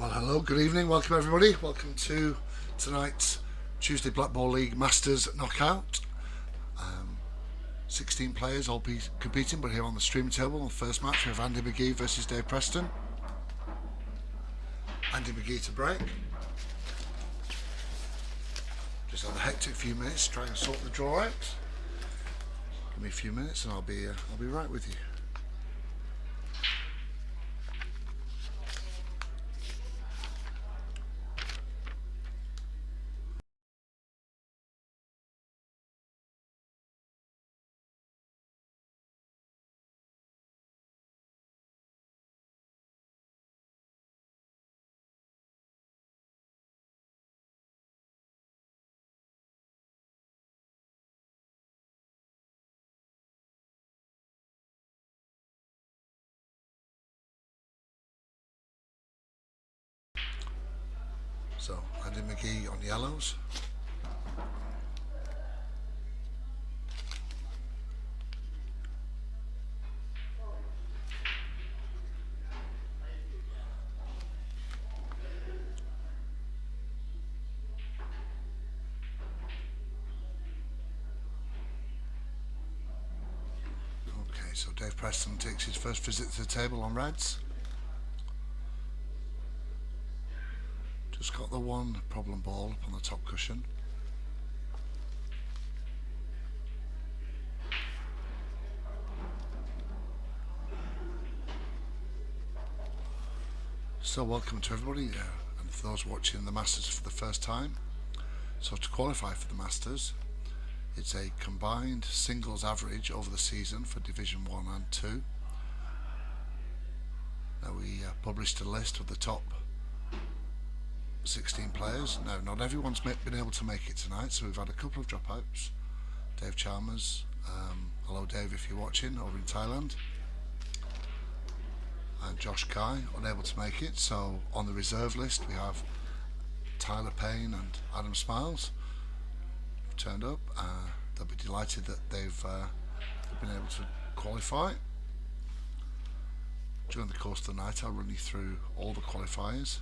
Well, hello, good evening, welcome everybody. Welcome to tonight's Tuesday Blackball League Masters Knockout. 16 players all competing, but here on the streaming table, on the first match, we have Andy McGee versus Dave Preston. Andy McGee to break. Just had a hectic few minutes trying to sort the draw out. Give me a few minutes and I'll be right with you. So, Andy McGee on yellows. Okay, so Dave Preston takes his first visit to the table on reds. Just got the one problem ball up on the top cushion. So welcome to everybody, and for those watching the Masters for the first time. So to qualify for the Masters, it's a combined singles average over the season for Division 1 and 2. Now we published a list of the top 16 players. Now not everyone's been able to make it tonight, so we've had a couple of dropouts. Dave Chalmers, hello Dave if you're watching, over in Thailand. And Josh Kai, unable to make it. So on the reserve list we have Tyler Payne and Adam Smiles turned up. They'll be delighted that they've been able to qualify. During the course of the night I'll run you through all the qualifiers.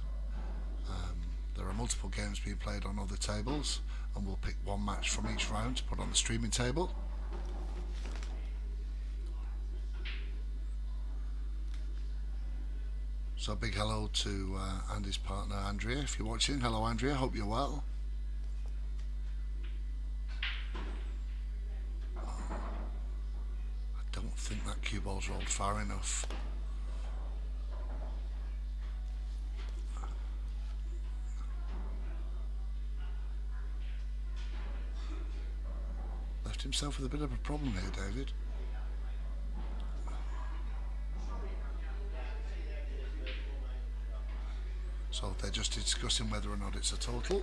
There are multiple games being played on other tables, and we'll pick one match from each round to put on the streaming table. So a big hello to Andy's partner Andrea, if you're watching. Hello Andrea, hope you're well. I don't think that cue ball's rolled far enough. Left himself with a bit of a problem here, David. So they're just discussing whether or not it's a total.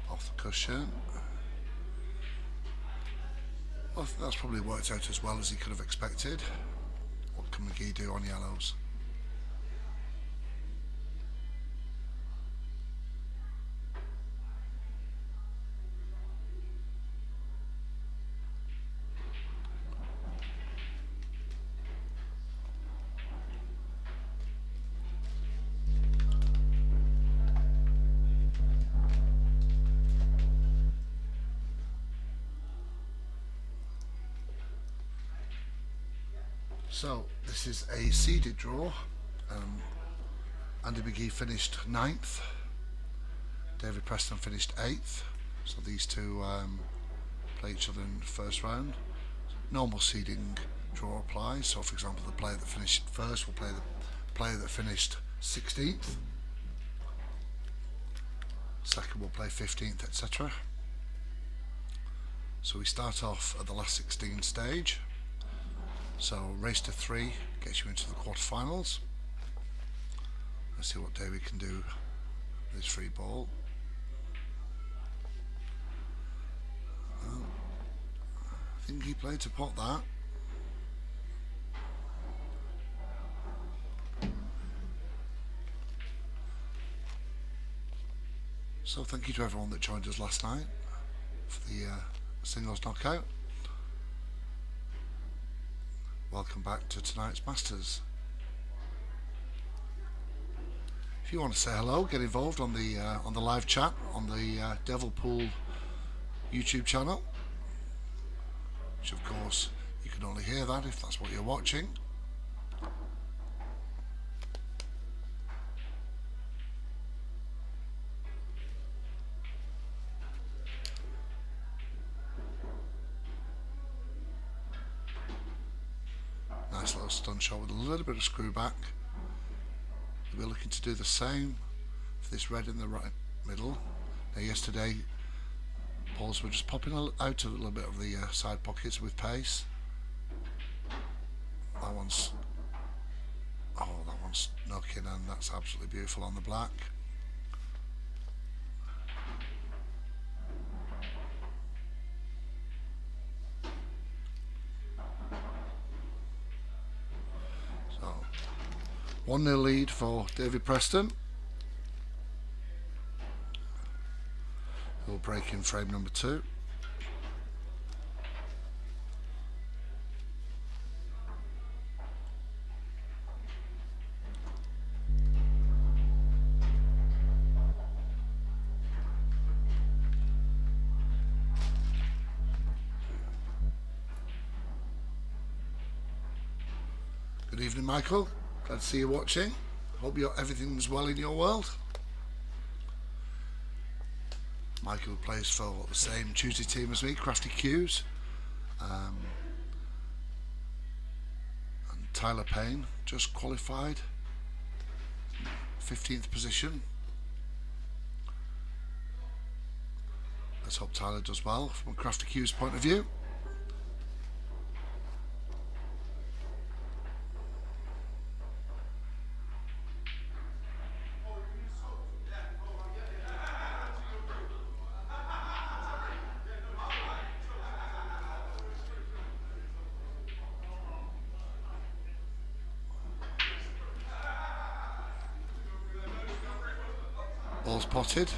Off the cushion. Well, that's probably worked out as well as he could have expected. What can McGee do on yellows? So this is a seeded draw. Andy McGee finished 9th. David Preston finished 8th. So these two play each other in the first round. Normal seeding draw applies. So for example, the player that finished first will play the player that finished 16th. Second will play 15th, etc. So we start off at the last 16 stage. So race to 3 gets you into the quarterfinals. Let's see what David can do with his free ball. I think he played to pot that. So thank you to everyone that joined us last night. for the singles knockout. Welcome back to tonight's Masters. If you want to say hello, get involved on the live chat on the Devilpool YouTube channel, which of course you can only hear that if that's what you're watching. Nice little stun shot with a little bit of screw back. We're looking to do the same for this red in the right middle. Now yesterday balls were just popping out a little bit of the side pockets with pace. That one's knocking, and that's absolutely beautiful on the black. So 1-0 lead for David Preston, who will break in frame number 2. Good evening, Michael. Glad to see you watching. Hope everything's well in your world. Michael plays for the same Tuesday team as me, Crafty Q's. And Tyler Payne just qualified, 15th position. Let's hope Tyler does well from a Crafty Q's point of view. Ball's potted,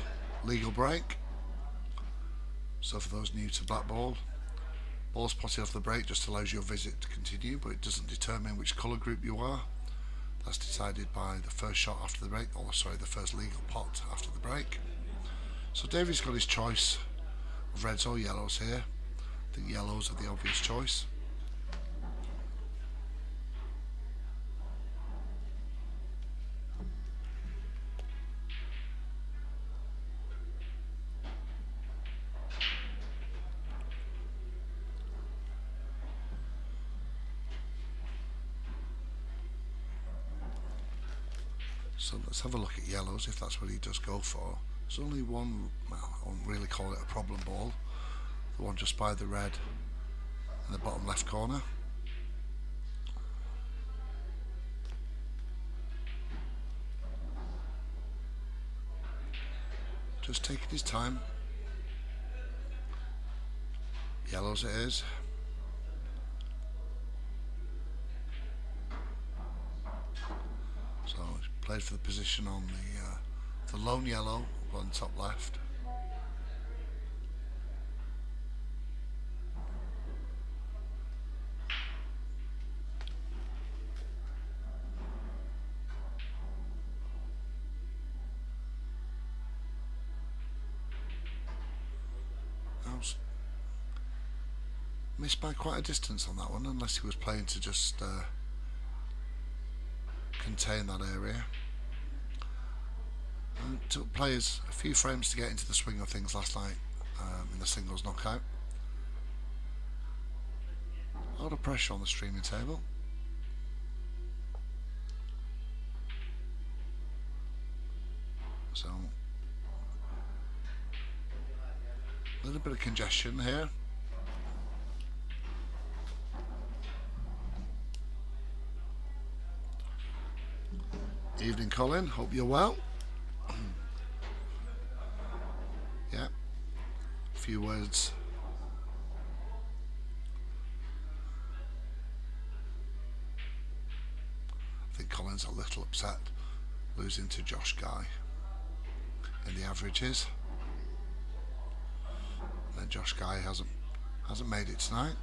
legal break. So for those new to Blackball, ball's potted off the break just allows your visit to continue, but it doesn't determine which colour group you are. That's decided by the first shot after the break, or sorry, the first legal pot after the break. So David's got his choice of reds or yellows here. I think yellows are the obvious choice. So let's have a look at yellows, if that's what he does go for. There's only one, well, I won't really call it a problem ball. The one just by the red in the bottom left corner. Just taking his time. Yellows it is. So he's played for the position on the lone yellow on top left. Missed by quite a distance on that one, unless he was playing to just contain that area. And it took players a few frames to get into the swing of things last night in the singles knockout. A lot of pressure on the streaming table. So a little bit of congestion here. Evening, Colin. Hope you're well. Yeah, a few words. I think Colin's a little upset losing to Josh Guy in the averages. Then Josh Guy hasn't made it tonight.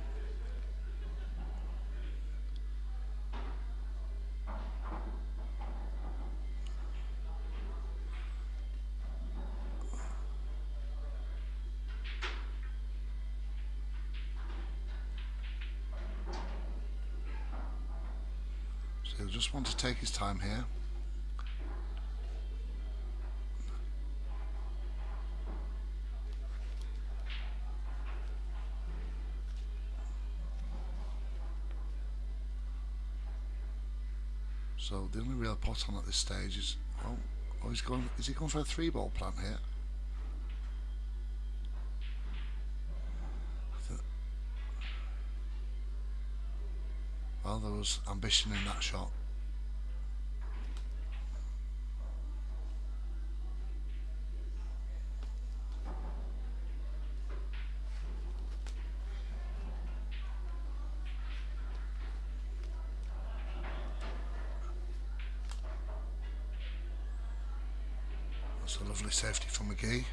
So he'll just want to take his time here. So the only real pot on at this stage is, is he going for a 3-ball plan here? Well, there was ambition in that shot. That's a lovely safety from McGee.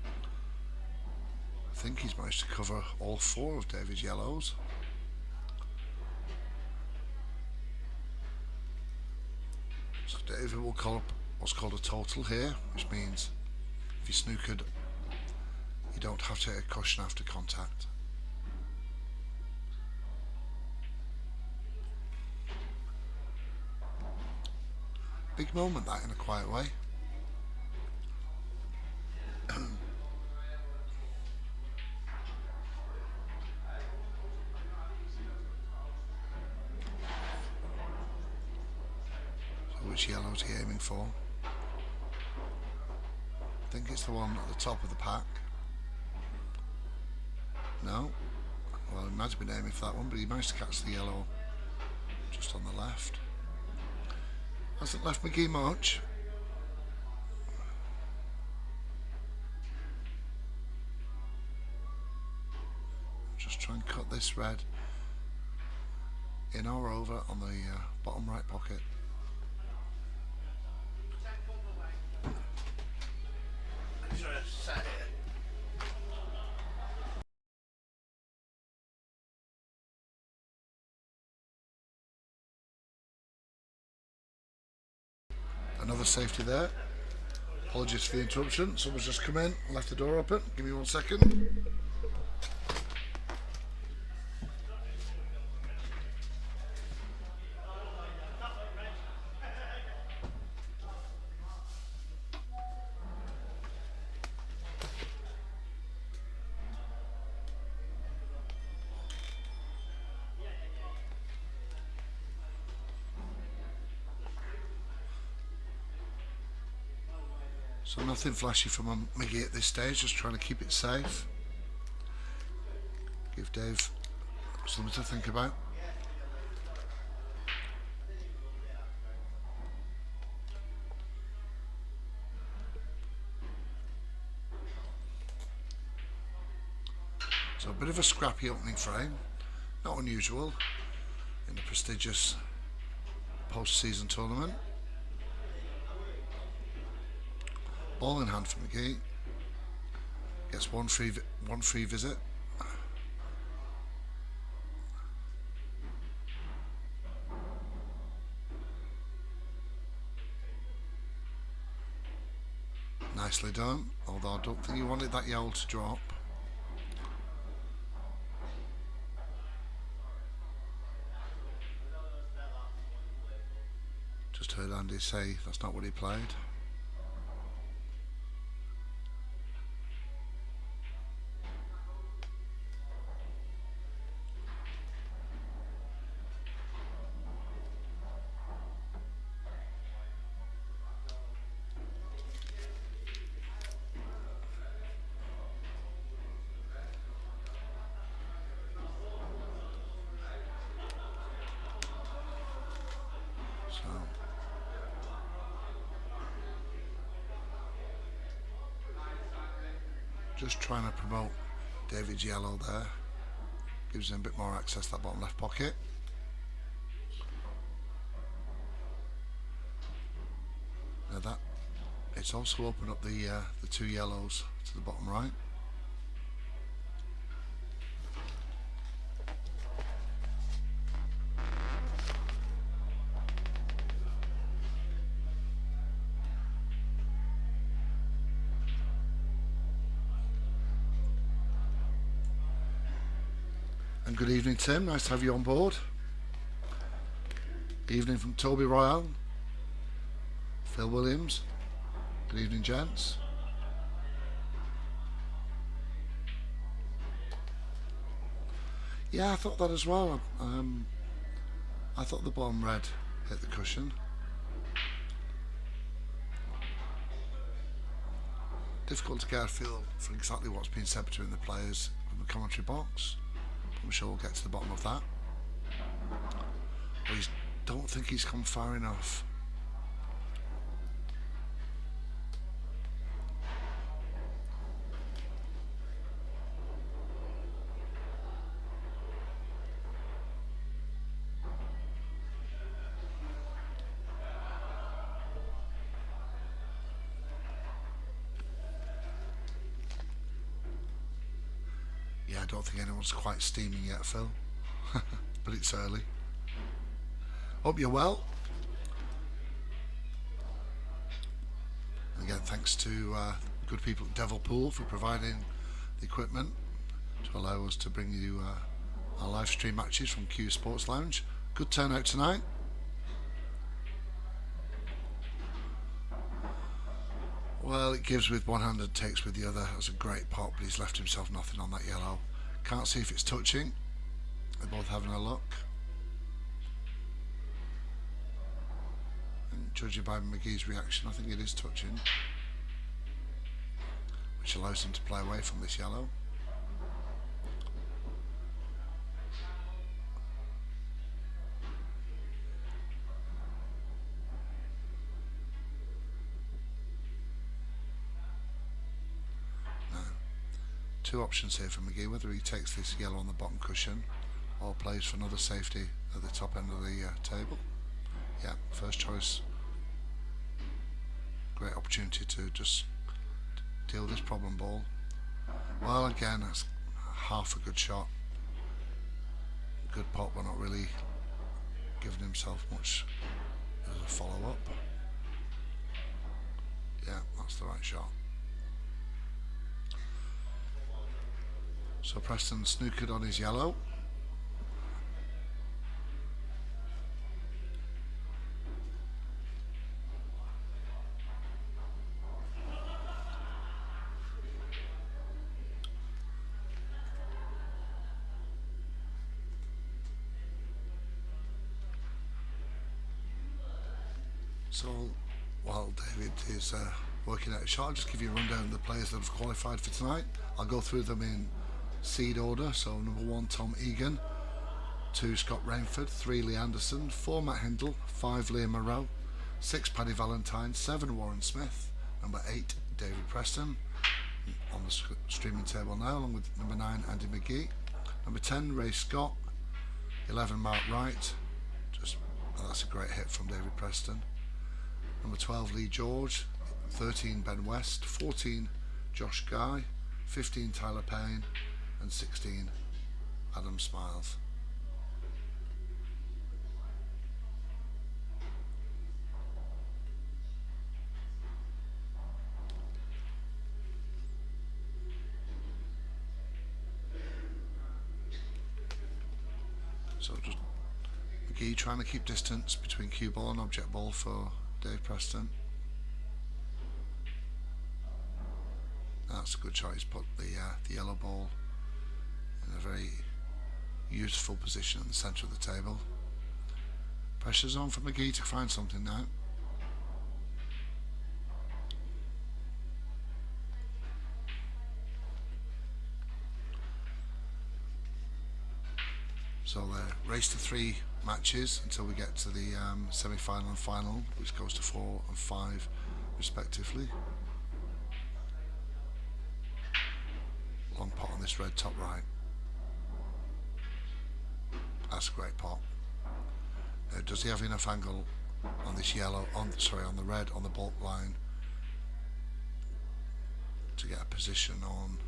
I think he's managed to cover all 4 of David's yellows. So David will call up what's called a total here, which means if you snookered, you don't have to take a caution after contact. Big moment that, in a quiet way. Which yellow is he aiming for? I think it's the one at the top of the pack. No? Well, he might have been aiming for that one, but he managed to catch the yellow just on the left. Hasn't left McGee much. Just try and cut this red in or over on the bottom right pocket. Another safety there. Apologies for the interruption. Someone's just come in, left the door open. Give me 1 second. So nothing flashy from McGee at this stage, just trying to keep it safe. Give Dave something to think about. So a bit of a scrappy opening frame, not unusual in a prestigious post-season tournament. Ball in hand for McGee. Gets one free visit. Nicely done, although I don't think he wanted that yellow to drop. Just heard Andy say that's not what he played. Just trying to promote David's yellow there. Gives him a bit more access to that bottom left pocket. Now that it's also opened up the 2 yellows to the bottom right. And good evening, Tim. Nice to have you on board. Evening from Toby Royale, Phil Williams. Good evening, gents. Yeah, I thought that as well. I thought the bottom red hit the cushion. Difficult to get a feel for exactly what's been said between the players in the commentary box. I'm sure we'll get to the bottom of that. I don't think he's come far enough. Yeah, I don't think anyone's quite steaming yet, Phil. But it's early. Hope you're well. And again, thanks to good people at Devilpool for providing the equipment to allow us to bring you our live stream matches from Q Sports Lounge. Good turnout tonight. Well, it gives with one hand and takes with the other. That's a great pot, but he's left himself nothing on that yellow. Can't see if it's touching. They're both having a look. And judging by McGee's reaction, I think it is touching, which allows him to play away from this yellow. Two options here for McGee, whether he takes this yellow on the bottom cushion or plays for another safety at the top end of the table. Yeah, first choice. Great opportunity to just deal this problem ball. Well, again, that's half a good shot. Good pot, but not really giving himself much as a follow-up. Yeah, that's the right shot. So Preston snookered on his yellow. So while David is working out a shot, I'll just give you a rundown of the players that have qualified for tonight. I'll go through them in seed order. So number 1, Tom Egan. 2, Scott Rainford. 3, Lee Anderson. 4, Matt Hindle. 5, Liam Moreau. 6, Paddy Valentine. 7, Warren Smith. Number 8, David Preston. On the streaming table now, along with number 9, Andy McGee. Number 10, Ray Scott. 11, Mark Wright. That's a great hit from David Preston. Number 12, Lee George. 13, Ben West. 14, Josh Guy. 15, Tyler Payne. And 16, Adam Smiles. So just McGee trying to keep distance between cue ball and object ball for Dave Preston. That's a good shot. He's put the yellow ball in a very useful position in the centre of the table. Pressure's on for McGee to find something now. So race to 3 matches until we get to the semi-final and final, which goes to 4 and 5 respectively. Long pot on this red top right. That's a great pot. Does he have enough angle on this yellow, on the red, on the bulk line to get a position on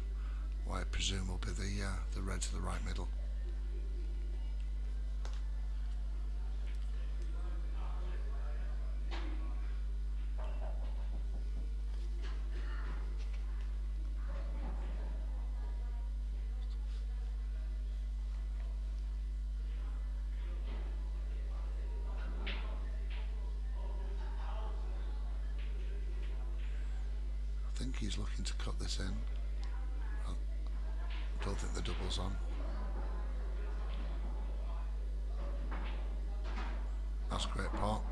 what I presume will be the red to the right middle? think he's looking to cut this in. I don't think the double's on. That's a great pot.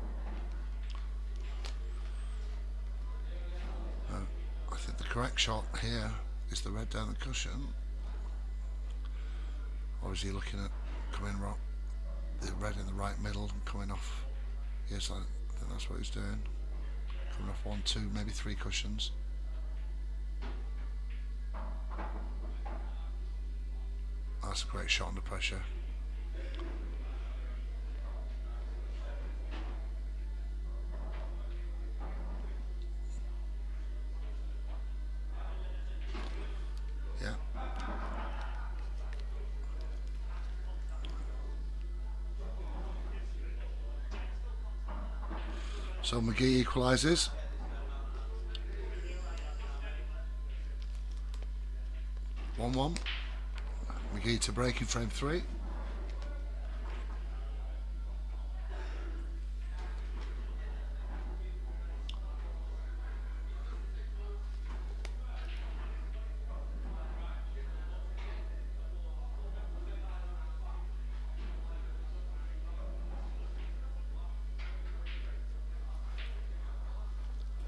I think the correct shot here is the red down the cushion. Or is he looking at coming right, the red in the right middle and coming off? Yes, I think that's what he's doing. Coming off 1, 2, maybe 3 cushions. That's a great shot under pressure. Yeah. So McGee equalises. (1-1). McGee to break in frame 3.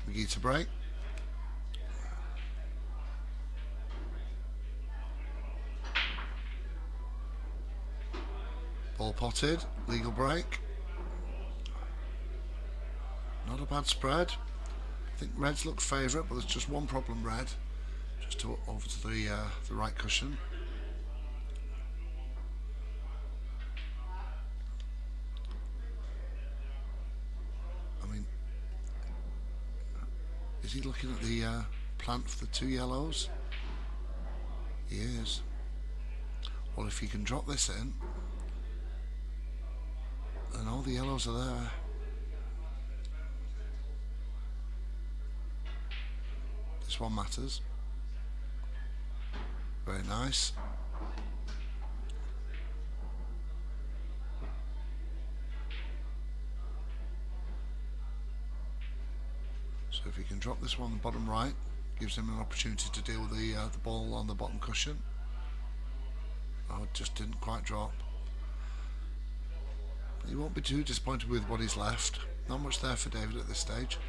McGee to break. Ball potted, legal break. Not a bad spread. I think red's look favourite, but there's just one problem, red. Just over to the right cushion. I mean, is he looking at the plant for the 2 yellows? He is. Well, if he can drop this in, and all the yellows are there. This one matters. Very nice. So if he can drop this one on the bottom right, gives him an opportunity to deal with the ball on the bottom cushion. Oh, it just didn't quite drop. He won't be too disappointed with what he's left. Not much there for David at this stage.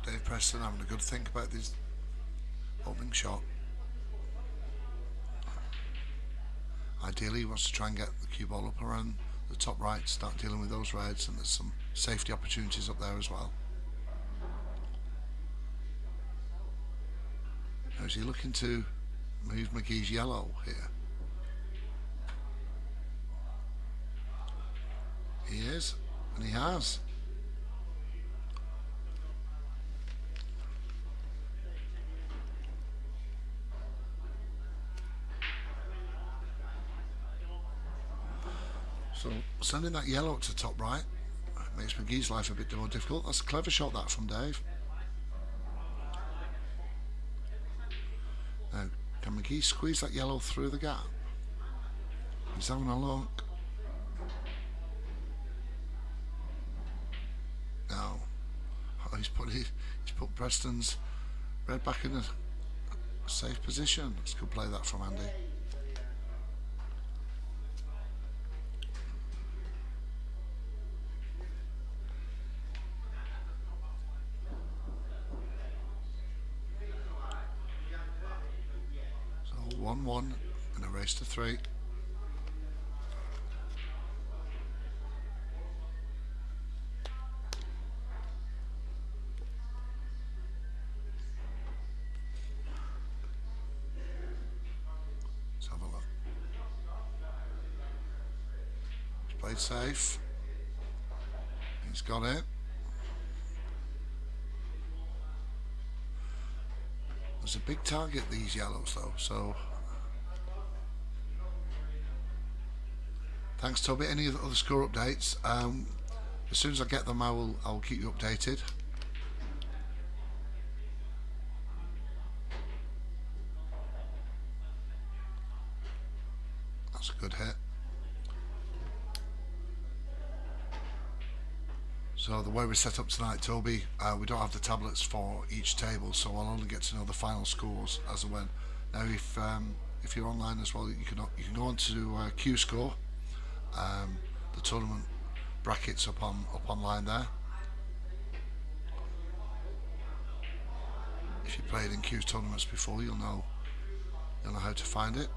Dave Preston having a good think about this opening shot. Ideally he wants to try and get the cue ball up around the top right, start dealing with those reds, and there's some safety opportunities up there as well. Now is he looking to move McGee's yellow here? He is, and he has. So sending that yellow up to top right makes McGee's life a bit more difficult. That's a clever shot that from Dave. Now, can McGee squeeze that yellow through the gap? He's having a look. No. Oh, he's put Preston's red back in a safe position. Let's go play that from Andy. So 1-1 in a race to 3. Played safe. He's got it. There's a big target, these yellows though, so Thanks, Toby. Any other score updates? As soon as I get them, I will keep you updated. That's a good hit. So the way we're set up tonight, Toby, we don't have the tablets for each table, so I'll only get to know the final scores as and when. Now, if you're online as well, you can go on to Q Score, the tournament brackets up online there. If you played in Q's tournaments before, you'll know how to find it.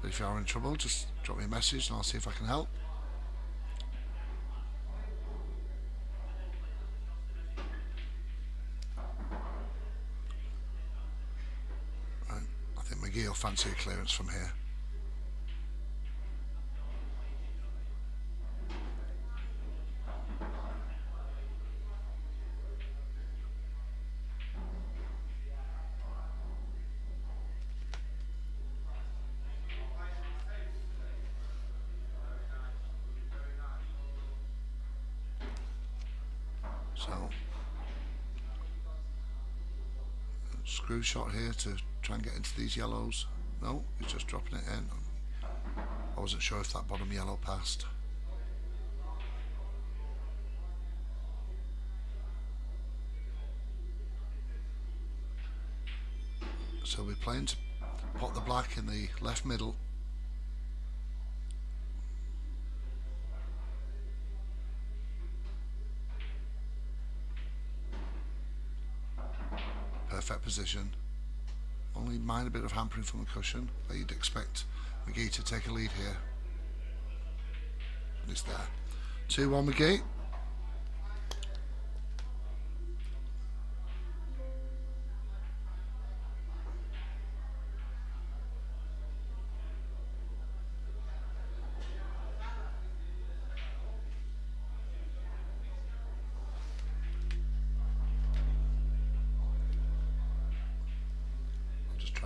But if you are in trouble, just drop me a message and I'll see if I can help. Right, I think McGee will fancy a clearance from here. So, screw shot here to try and get into these yellows. No, he's just dropping it in. I wasn't sure if that bottom yellow passed. So we're playing to pot the black in the left middle. Perfect position. Only minor bit of hampering from the cushion, but you'd expect McGee to take a lead here. And it's there. 2-1 McGee.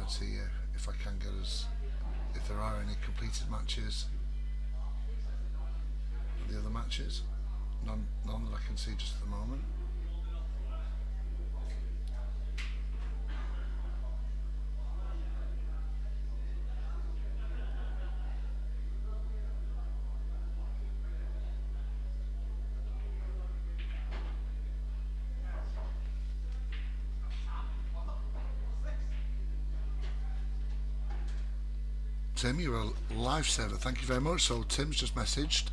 See if I can get if there are any completed matches. The other matches, none that I can see just at the moment. Tim, you're a lifesaver. Thank you very much. So Tim's just messaged.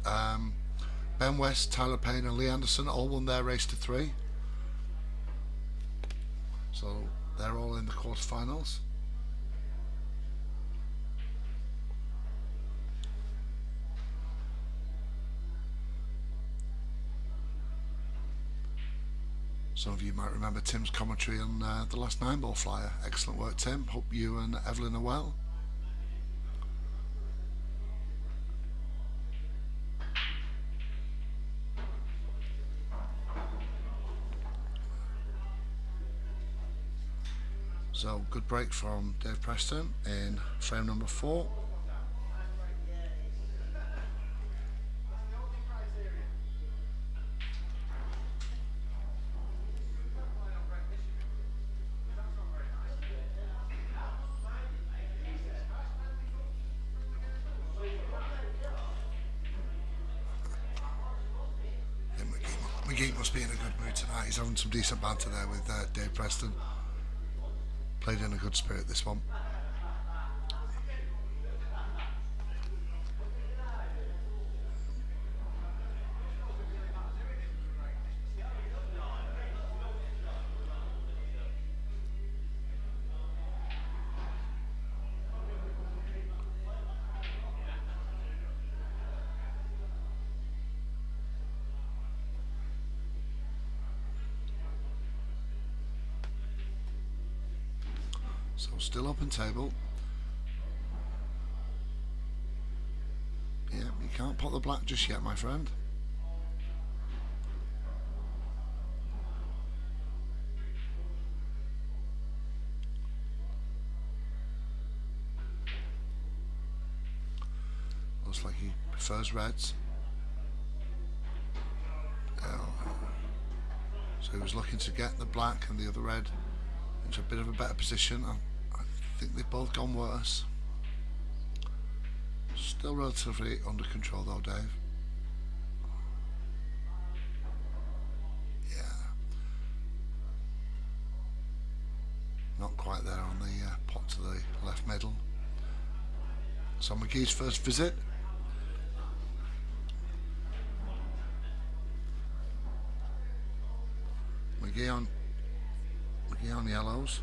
Ben West, Tyler Payne and Lee Anderson all won their race to 3. So they're all in the quarterfinals. Some of you might remember Tim's commentary on the last 9-ball flyer. Excellent work, Tim. Hope you and Evelyn are well. So good break from Dave Preston in frame number 4. McGee must be in a good mood tonight. He's having some decent banter there with Dave Preston. Played in a good spirit, this one. So still open table. Yeah, you can't pot the black just yet, my friend. Well, Looks like he prefers reds. So he was looking to get the black and the other red into a bit of a better position. I think they've both gone worse. Still relatively under control though, Dave. Yeah. Not quite there on the pot to the left middle. So McGee's first visit. McGee on yellows.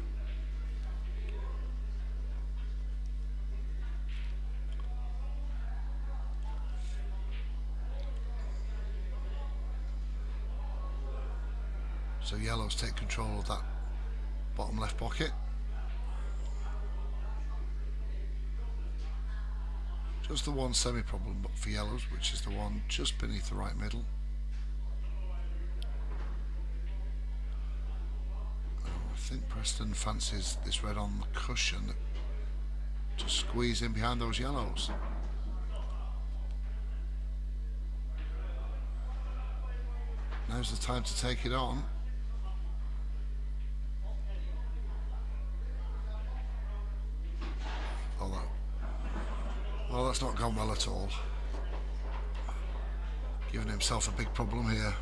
So yellows take control of that bottom left pocket. Just the one semi-problem for yellows, which is the one just beneath the right middle. I think Preston fancies this red on the cushion to squeeze in behind those yellows. Now's the time to take it on. Well, that's not gone well at all. Giving himself a big problem here.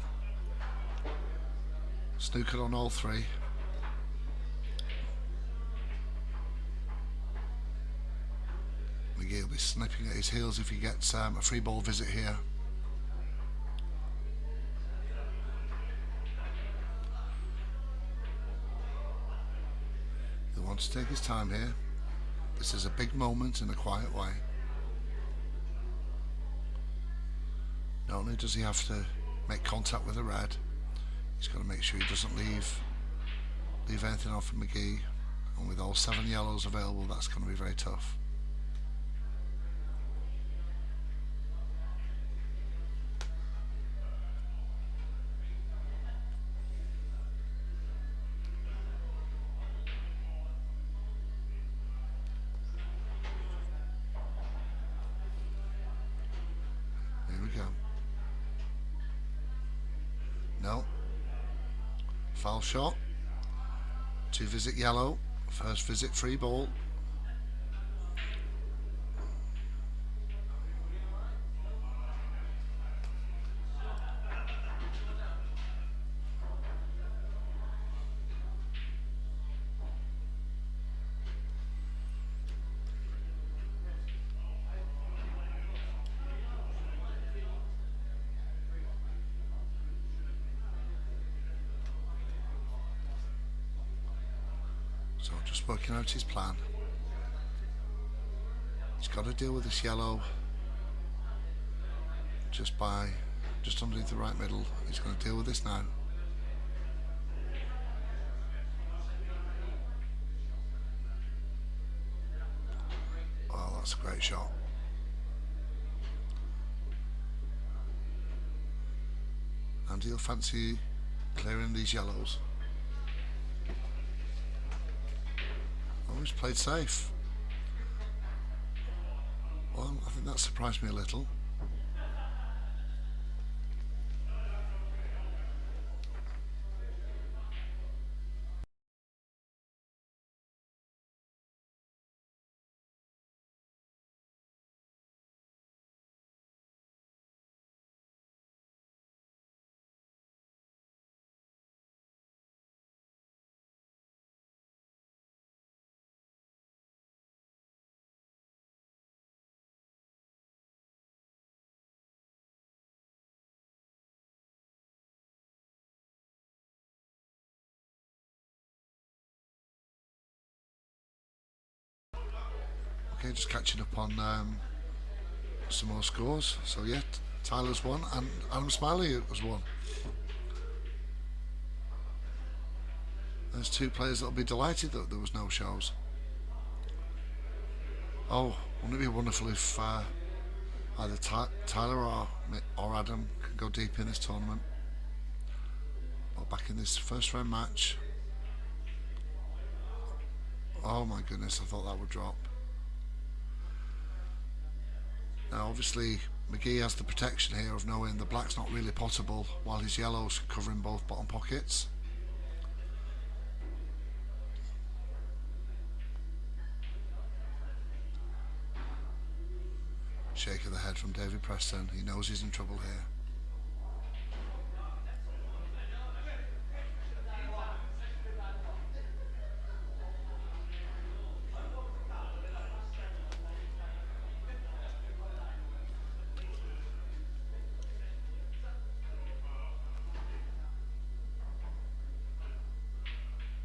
Snookered on all three. McGee will be snipping at his heels if he gets a free ball visit here. He'll want to take his time here. This is a big moment in a quiet way. Not only does he have to make contact with the red, he's got to make sure he doesn't leave anything off for McGee. And with all 7 yellows available, that's going to be very tough. No. Foul shot. 2 visit yellow. First visit free ball. So just working out his plan. He's got to deal with this yellow just underneath the right middle. He's going to deal with this now. Oh, that's a great shot. And he'll fancy clearing these yellows. He's played safe. Well, I think that surprised me a little. Okay, just catching up on some more scores. So yeah, Tyler's won and Adam Smiley has won. There's 2 players that'll be delighted that there was no shows. Oh, wouldn't it be wonderful if either Tyler or Adam can go deep in this tournament, or back in this first round match. Oh my goodness, I thought that would drop. Now obviously McGee has the protection here of knowing the black's not really potable while his yellow's covering both bottom pockets. Shake of the head from David Preston. He knows he's in trouble here.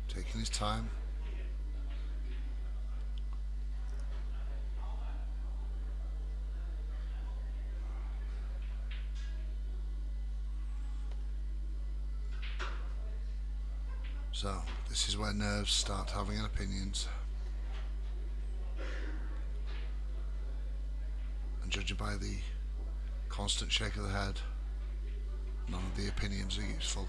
Taking his time. So this is where nerves start having opinions. And judging by the constant shake of the head, none of the opinions are useful.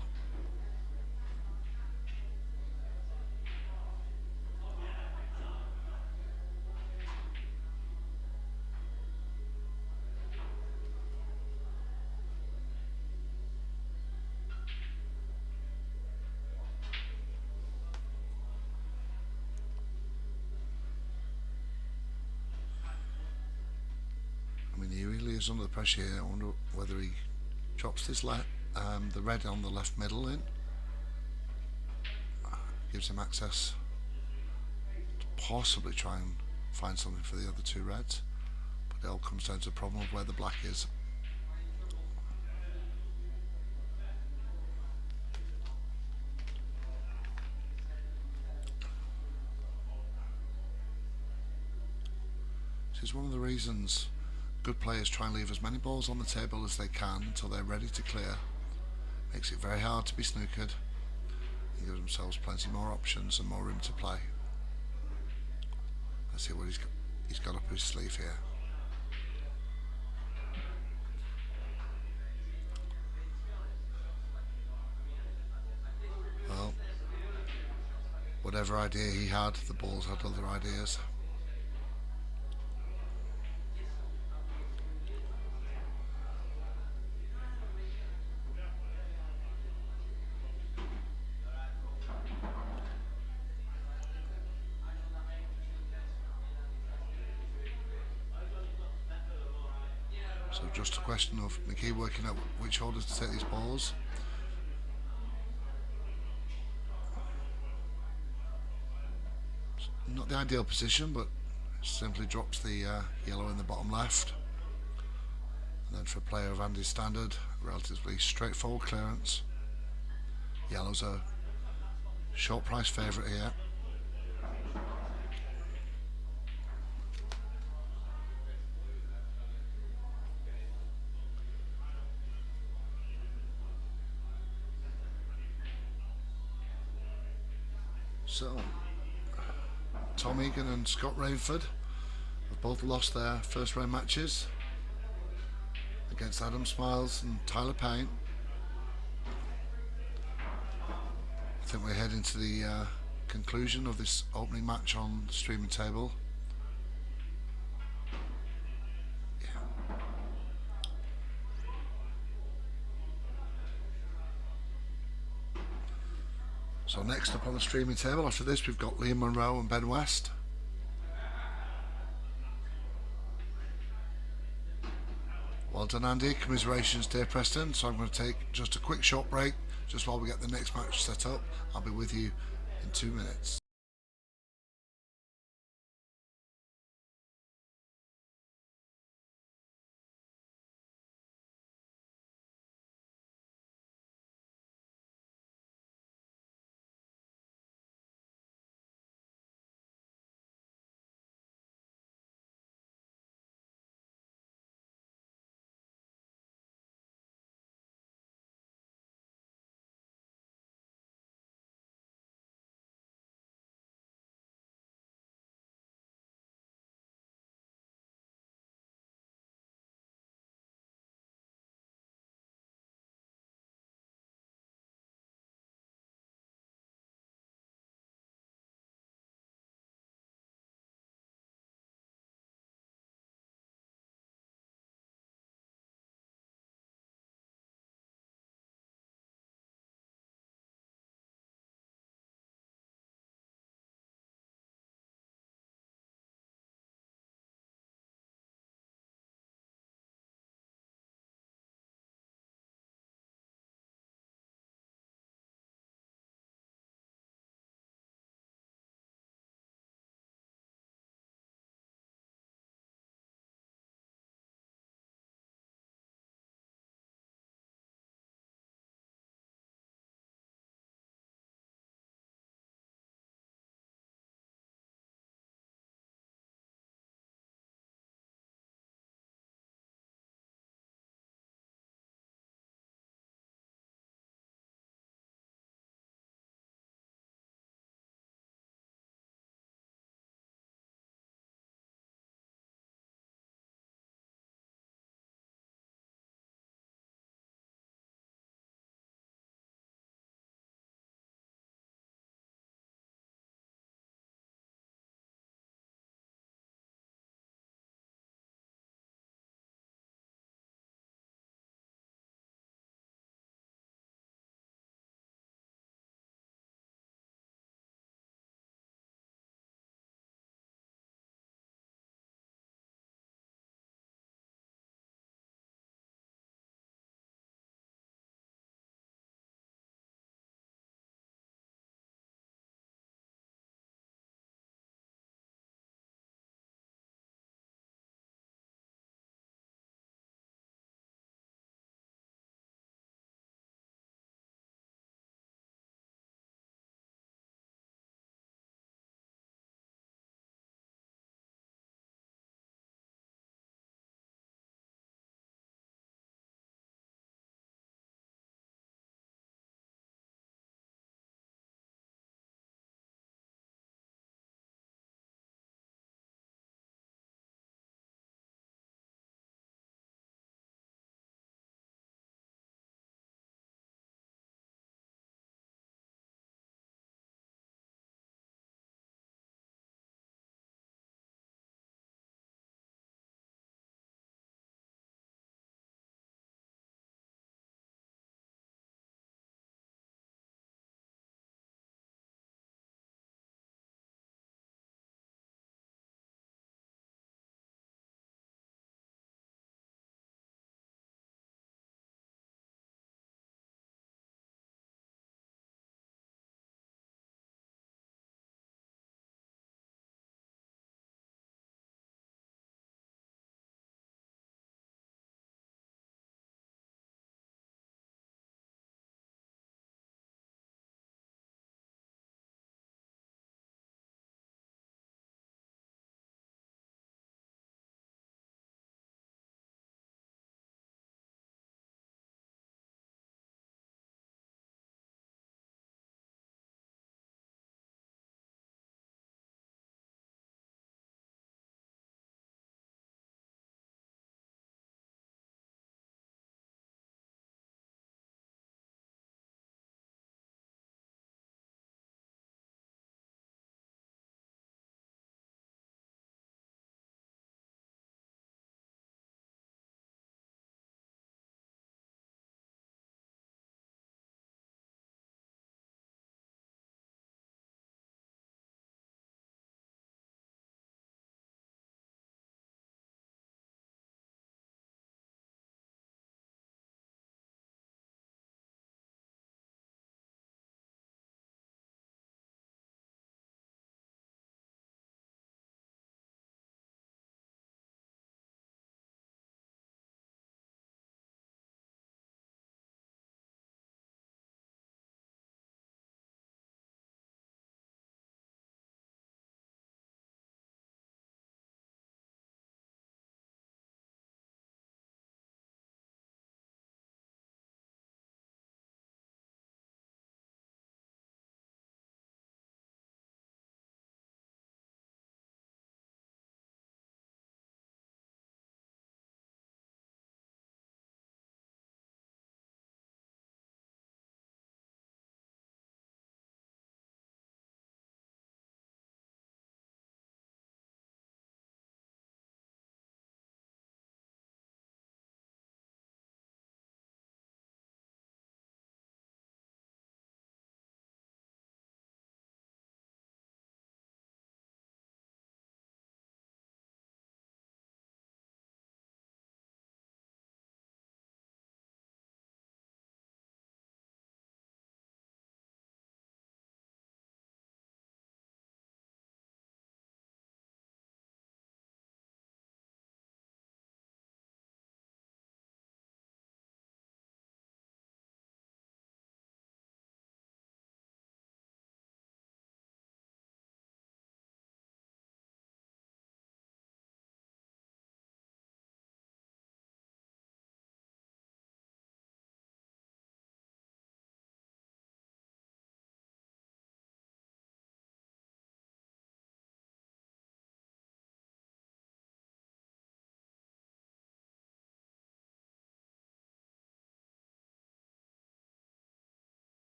I mean, he really is under the pressure here. I wonder whether he drops this the red on the left middle in. Gives him access to possibly try and find something for the other two reds. But it all comes down to the problem of where the black is. This is one of the reasons good players try and leave as many balls on the table as they can until they're ready to clear. Makes it very hard to be snookered and gives themselves plenty more options and more room to play. Let's see what he's got up his sleeve here. Well, whatever idea he had, the balls had other ideas. So just a question of McGee working out which orders to take these balls. Not the ideal position, but simply drops the yellow in the bottom left. And then for a player of Andy's standard, relatively straightforward clearance. Yellow's a short price favourite here. So, Tom Egan and Scott Rainford have both lost their first round matches against Adam Smiles and Tyler Payne. I think we're heading to the conclusion of this opening match on the streaming table. So next up on the streaming table after this we've got Liam Monroe and Ben West. Well done Andy, commiserations dear Preston. So I'm going to take just a quick short break just while we get the next match set up. I'll be with you in 2 minutes.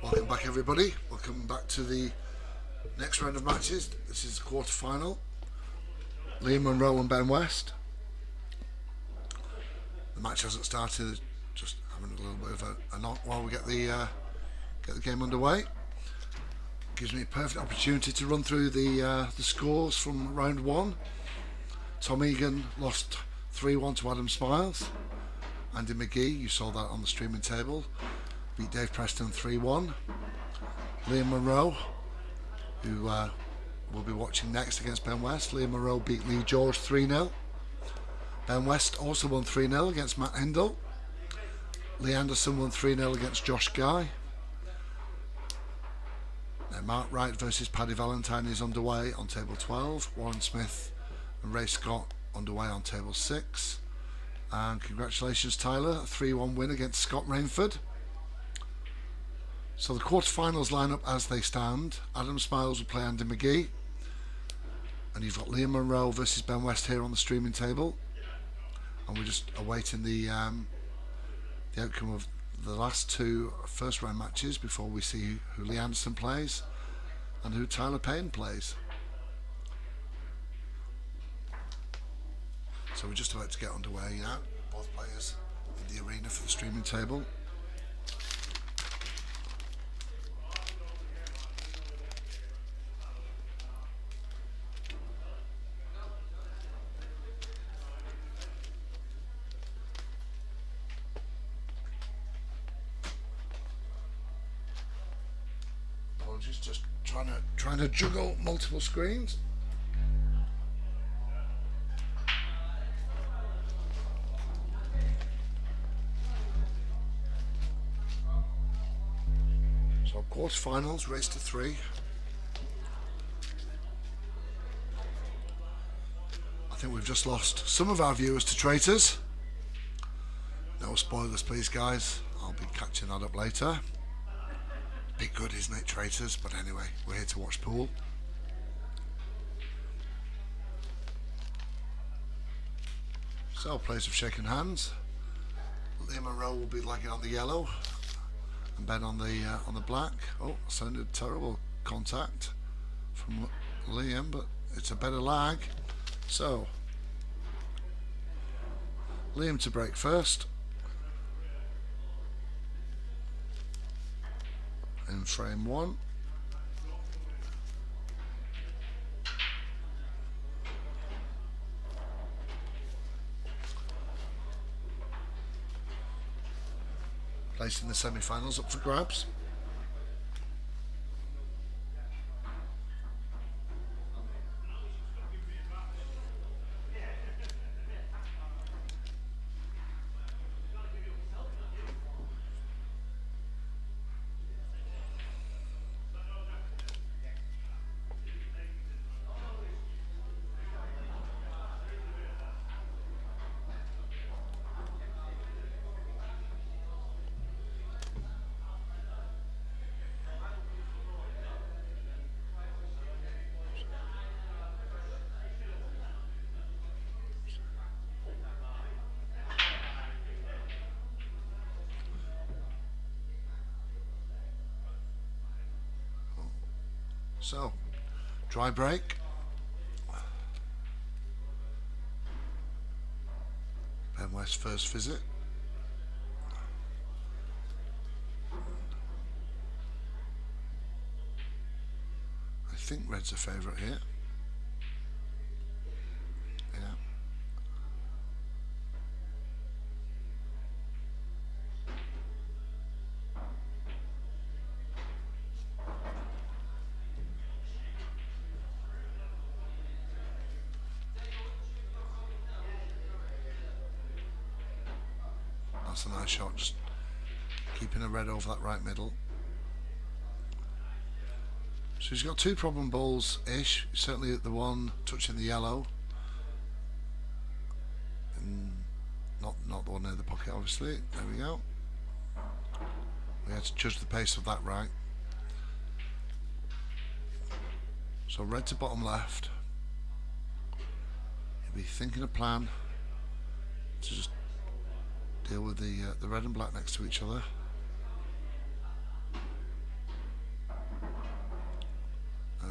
Welcome back, everybody. Welcome back to the next round of matches. This is the quarter final. Liam Monroe and Ben West. The match hasn't started. Just having a little bit of a knock while we get the game underway. Gives me a perfect opportunity to run through the scores from round one. Tom Egan lost 3-1 to Adam Smiles. Andy McGee, you saw that on the streaming table, beat Dave Preston 3-1. Liam Monroe, who we'll be watching next against Ben West. Liam Monroe beat Lee George 3-0. Ben West also won 3-0 against Matt Hindle. Lee Anderson won 3-0 against Josh Guy. Now Mark Wright versus Paddy Valentine is underway on table 12. Warren Smith and Ray Scott underway on table 6. And congratulations, Tyler, a 3-1 win against Scott Rainford. So the quarterfinals line up as they stand. Adam Smiles will play Andy McGee. And you've got Liam Monroe versus Ben West here on the streaming table. And we're just awaiting the outcome of the last two first round matches before we see who Lee Anderson plays and who Tyler Payne plays. So we're just about to get underway now. Both players in the arena for the streaming table. Apologies, just trying to juggle multiple screens. So quarterfinals, race to 3. I think we've just lost some of our viewers to traitors. No spoilers, please, guys. I'll be catching that up later. Bit good, isn't it, traitors? But anyway, we're here to watch pool. So players have shaken hands. Liam Monroe will be lagging on the yellow, and Ben on the black. Oh, sounded terrible contact from Liam, but it's a better lag. So Liam to break first. In frame 1. Placing the semi-finals up for grabs. So, dry break. Ben West's first visit. I think red's a favourite here. Yeah. That's a nice shot, just keeping a red over that right middle. So he's got 2 problem balls-ish, certainly the one touching the yellow. And not the one near the pocket, obviously. There we go. We had to judge the pace of that right. So red to bottom left. He'll be thinking a plan to just deal with the red and black next to each other.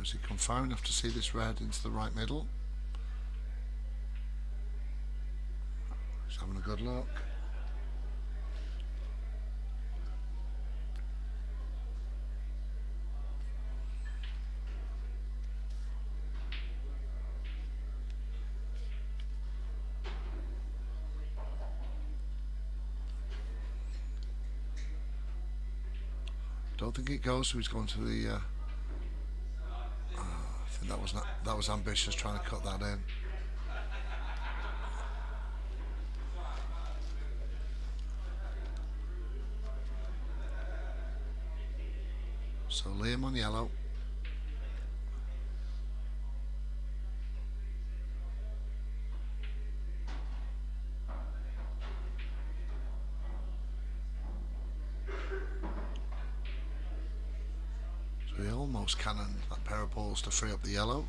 Has he come far enough to see this red into the right middle? He's having a good look. Don't think it goes, so he's going to the. I think that was ambitious, trying to cut that in. So Liam on yellow. So he almost cannon that pair of balls to free up the yellow.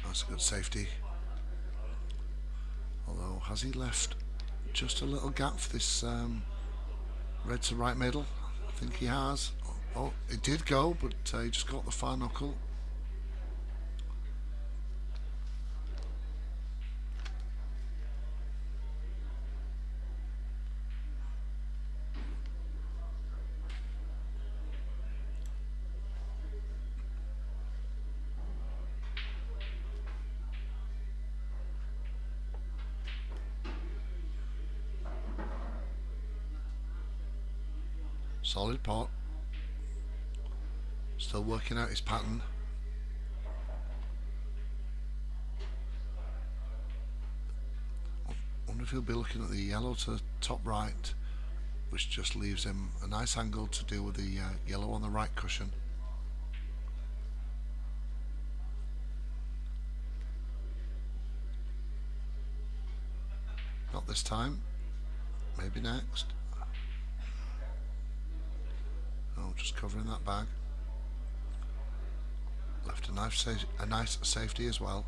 That's a good safety. Although, has he left just a little gap for this red to right middle? I think he has. Oh, it did go, but he just got the far knuckle. Solid pot. Still working out his pattern. Wonder if he'll be looking at the yellow to top right, which just leaves him a nice angle to deal with the yellow on the right cushion. Not this time. Maybe next. Oh, just covering that bag. Left a nice safety as well.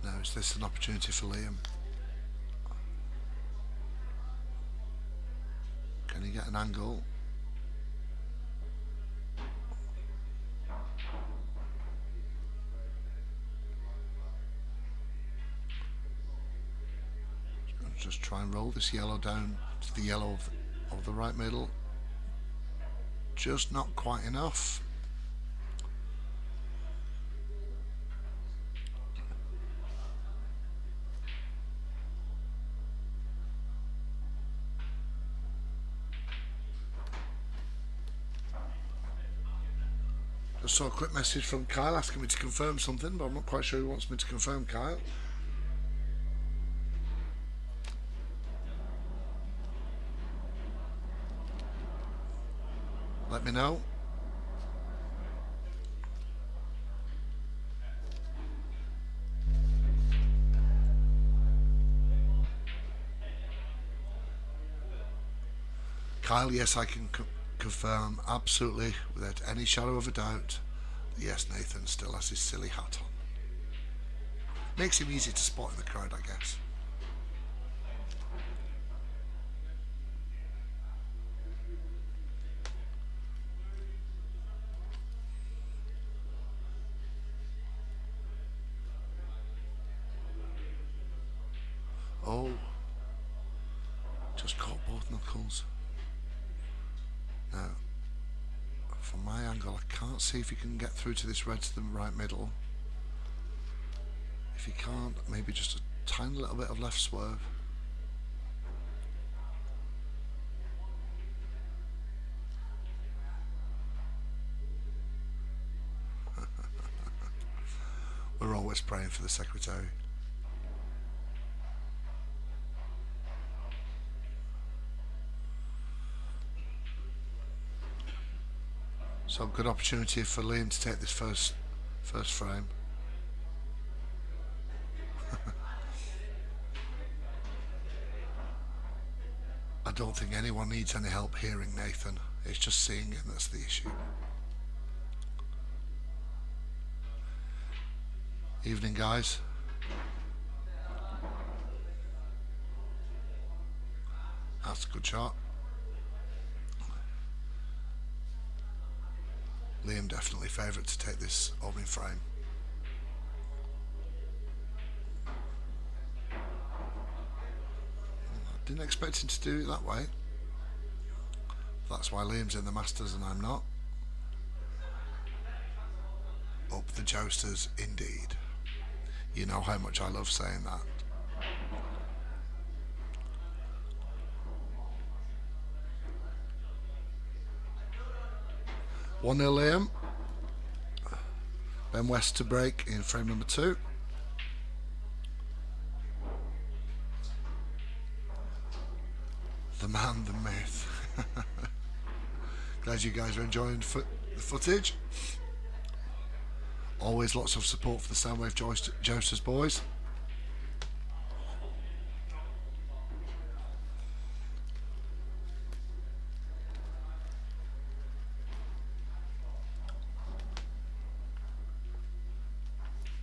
Now is this an opportunity for Liam? Can he get an angle? Just try and roll this yellow down to the yellow of the right middle. Just not quite enough. Just saw a quick message from Kyle asking me to confirm something, but I'm not quite sure he wants me to confirm, Kyle. Let me know. Kyle, yes, I can confirm absolutely without any shadow of a doubt that yes, Nathan still has his silly hat on. Makes him easy to spot in the crowd, I guess. Oh, just caught both knuckles. Now, from my angle, I can't see if he can get through to this red to the right middle. If he can't, maybe just a tiny little bit of left swerve. We're always praying for the secretary. So good opportunity for Liam to take this first frame. I don't think anyone needs any help hearing Nathan. It's just seeing him that's the issue. Evening, guys. That's a good shot. Liam definitely favourite to take this opening frame. Didn't expect him to do it that way. That's why Liam's in the Masters and I'm not. Up the Jousters indeed. You know how much I love saying that. One 0 Liam. Ben West to break in frame number 2. The man, the myth. Glad you guys are enjoying the footage. Always lots of support for the Soundwave Jousters boys.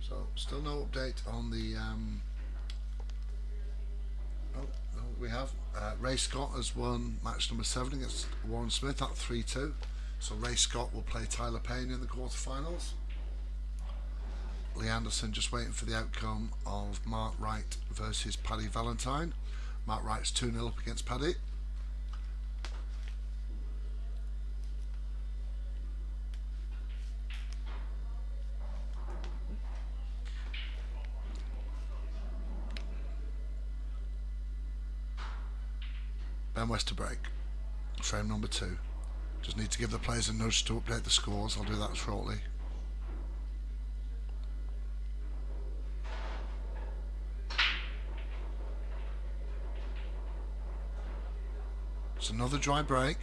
So still no update on the we have Ray Scott has won match number 7 against Warren Smith at 3-2. So Ray Scott will play Tyler Payne in the quarterfinals. Lee Anderson just waiting for the outcome of Mark Wright versus Paddy Valentine. Mark Wright's 2-0 up against Paddy. Ben West to break. Frame number 2. Just need to give the players a nudge to update the scores. I'll do that shortly. It's another dry break.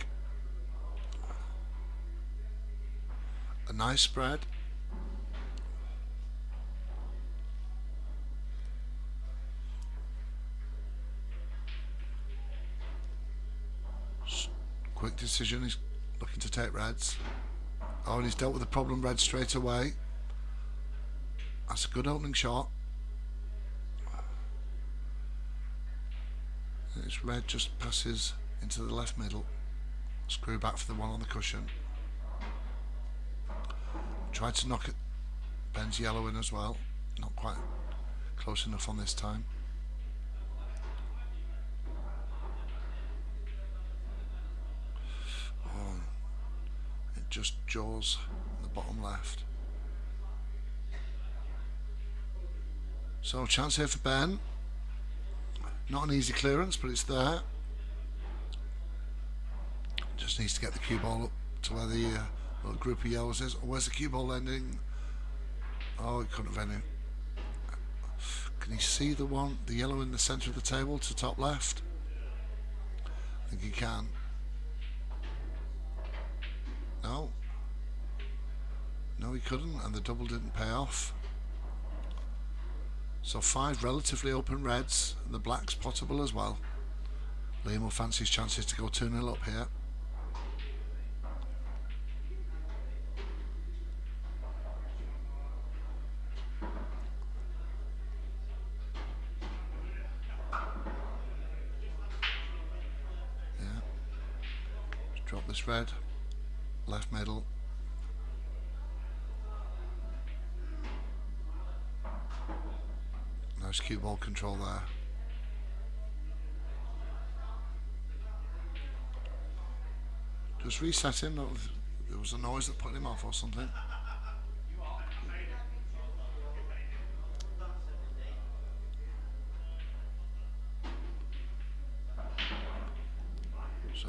A nice spread. Quick decision, he's looking to take reds. Oh, and he's dealt with the problem red straight away. That's a good opening shot. This red just passes into the left middle. Screw back for the one on the cushion. Tried to knock it Ben's yellow in as well. Not quite close enough on this time. Oh, it just jaws the bottom left. So chance here for Ben. Not an easy clearance, but it's there. Just needs to get the cue ball up to where the little group of yellows is. Where's the cue ball ending? Oh, it couldn't have ended. Can you see the one, the yellow in the centre of the table to top left? I think he can. No. No, he couldn't, and the double didn't pay off. So 5 relatively open reds, and the black's potable as well. Liam will fancy his chances to go 2-0 up here. Yeah. Just drop this red, left middle. Nice cue ball control there. Just reset him. There was a noise that put him off or something. So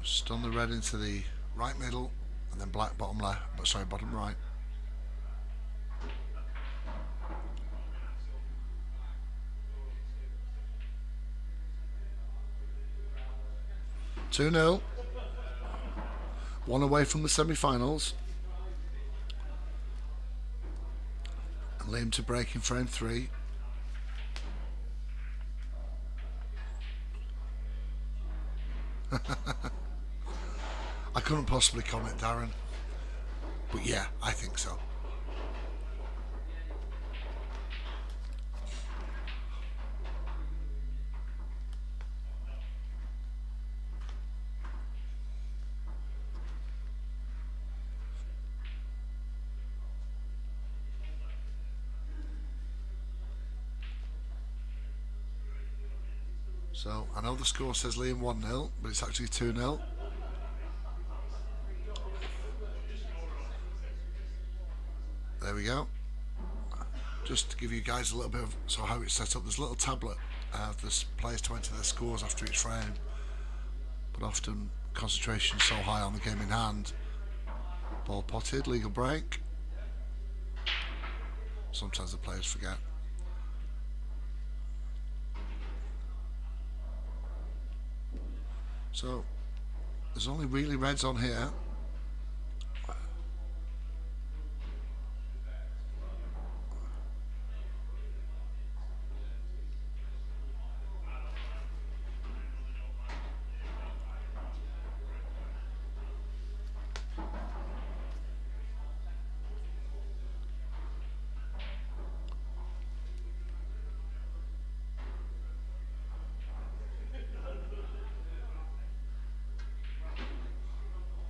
stun the red into the right middle and then black bottom left, but sorry, bottom right. Two 0. One away from the semi-finals. And Liam to break in frame 3. I couldn't possibly comment, Darren. But yeah, I think so. So, I know the score says Liam 1-0, but it's actually 2-0. There we go. Just to give you guys a little bit of how it's set up, there's a little tablet there's players to enter their scores after each frame, but often concentration so high on the game in hand. Ball potted, legal break. Sometimes the players forget. So there's only really reds on here.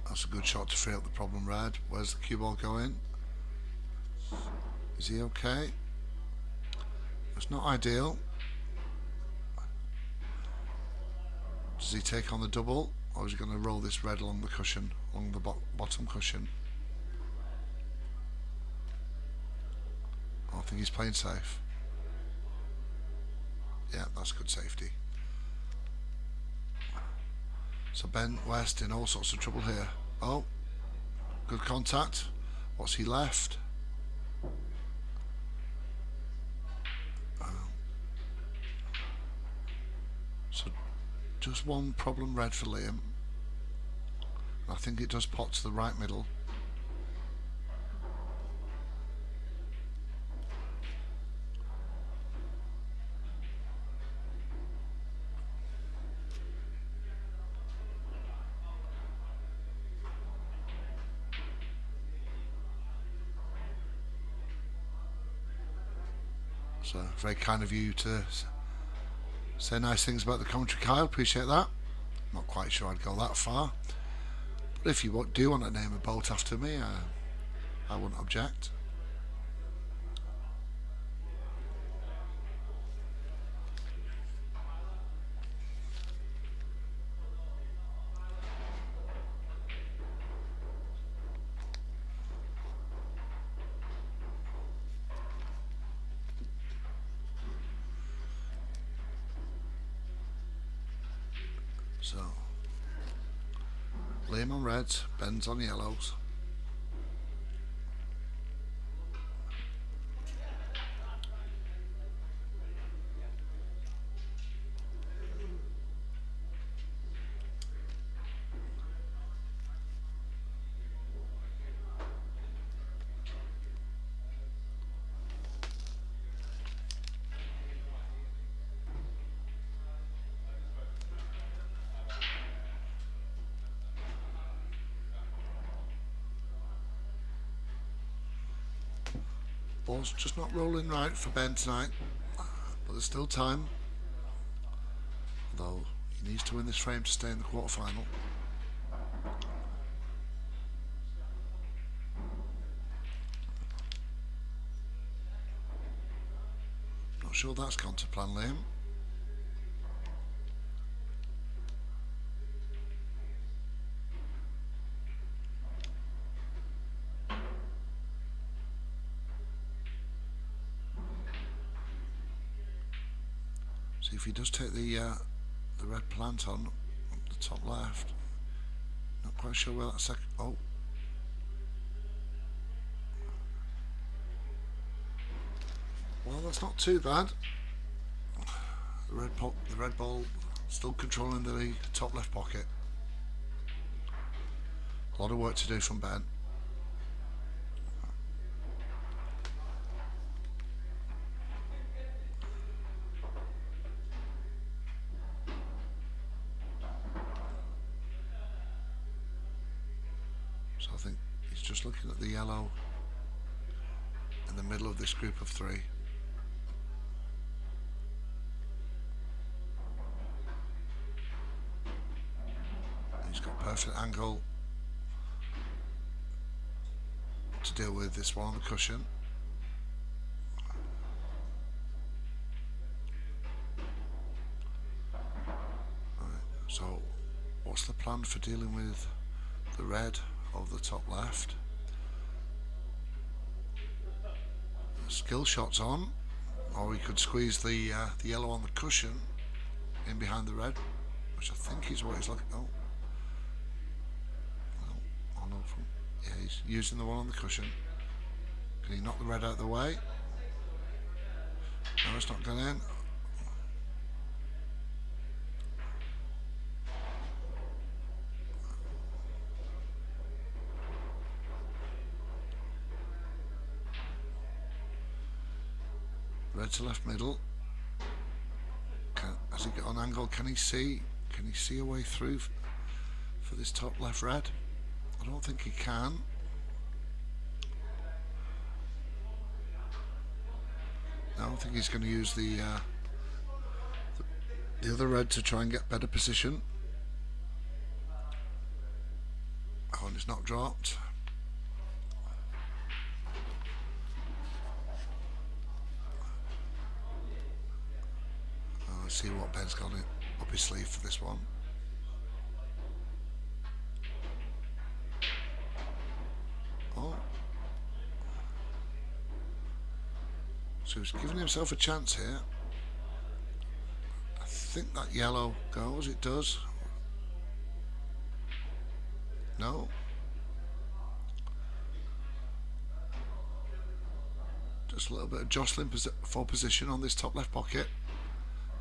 That's a good shot to free up the problem red. Where's the cue ball going? Is he okay? It's not ideal. Does he take on the double, or is he going to roll this red along the cushion, along the bottom cushion? I think he's playing safe. Yeah, that's good safety. So Ben West in all sorts of trouble here. Oh, good contact. What's he left? So just one problem red for Liam. I think it does pot to the right middle. So very kind of you to say nice things about the commentary, Kyle. Appreciate that. Not quite sure I'd go that far, but if you do want to name a boat after me, I wouldn't object. So, Liam on reds, Ben's on yellows. Ball's just not rolling right for Ben tonight, but there's still time. Although he needs to win this frame to stay in the quarterfinal. Not sure that's gone to plan, Liam. See if he does take the red plant on the top left. Not quite sure where that second. Oh, well, that's not too bad. The red ball still controlling the top left pocket. A lot of work to do from Ben. So I think he's just looking at the yellow in the middle of this group of three. He's got perfect angle to deal with this one on the cushion. Right, so what's the plan for dealing with the red of the top left? The skill shot's on, or he could squeeze the yellow on the cushion in behind the red, which I think is what he's looking. Oh, no, yeah, he's using the one on the cushion. Can he knock the red out of the way? No, it's not going in. Red to left middle. Has he got an angle? Can he see? Can he see a way through for this top left red? I don't think he can. I don't think he's going to use the other red to try and get better position. Oh, and it's not dropped. Let's see what Ben's got up his sleeve for this one. Oh. So he's giving himself a chance here. I think that yellow goes. It does. No. Just a little bit of jostling for position on this top left pocket.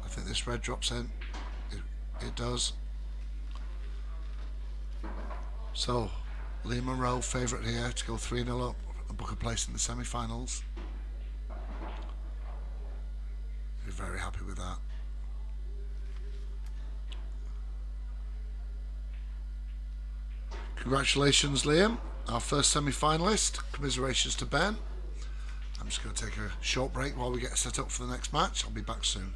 I think this red drops in. It does. So, Liam Monroe, favourite here to go 3-0 up and book a place in the semi-finals. He's very happy with that. Congratulations, Liam, our first semi-finalist. Commiserations to Ben. I'm just going to take a short break while we get set up for the next match. I'll be back soon.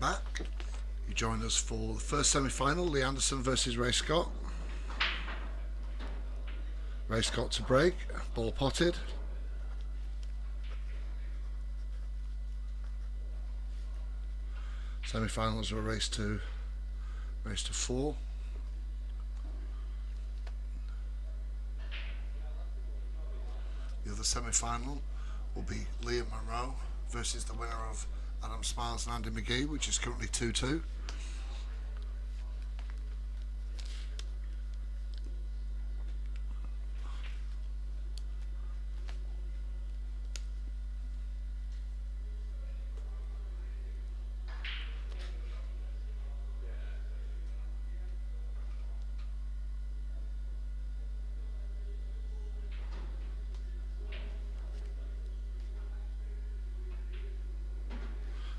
welcome back. You join us for the first semi-final, Lee Anderson versus Ray Scott. Ray Scott to break, ball potted. Semi-finals are a race to 4. The other semi-final will be Liam Monroe versus the winner of Adam Smiles and Andy McGee, which is currently 2-2.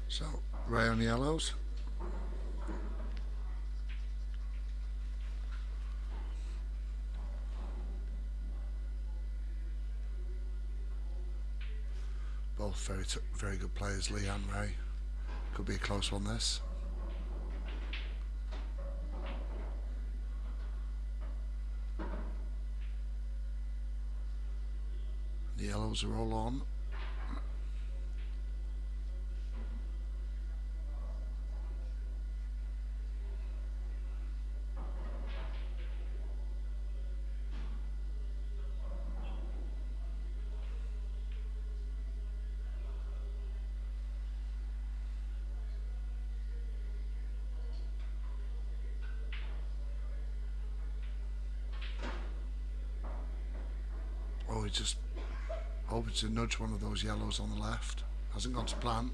So, Ray on yellows. Both very good players, Lee and Ray. Could be a close one, this. The yellows are all on. Oh, he's just hoping to nudge one of those yellows on the left. Hasn't gone to plan.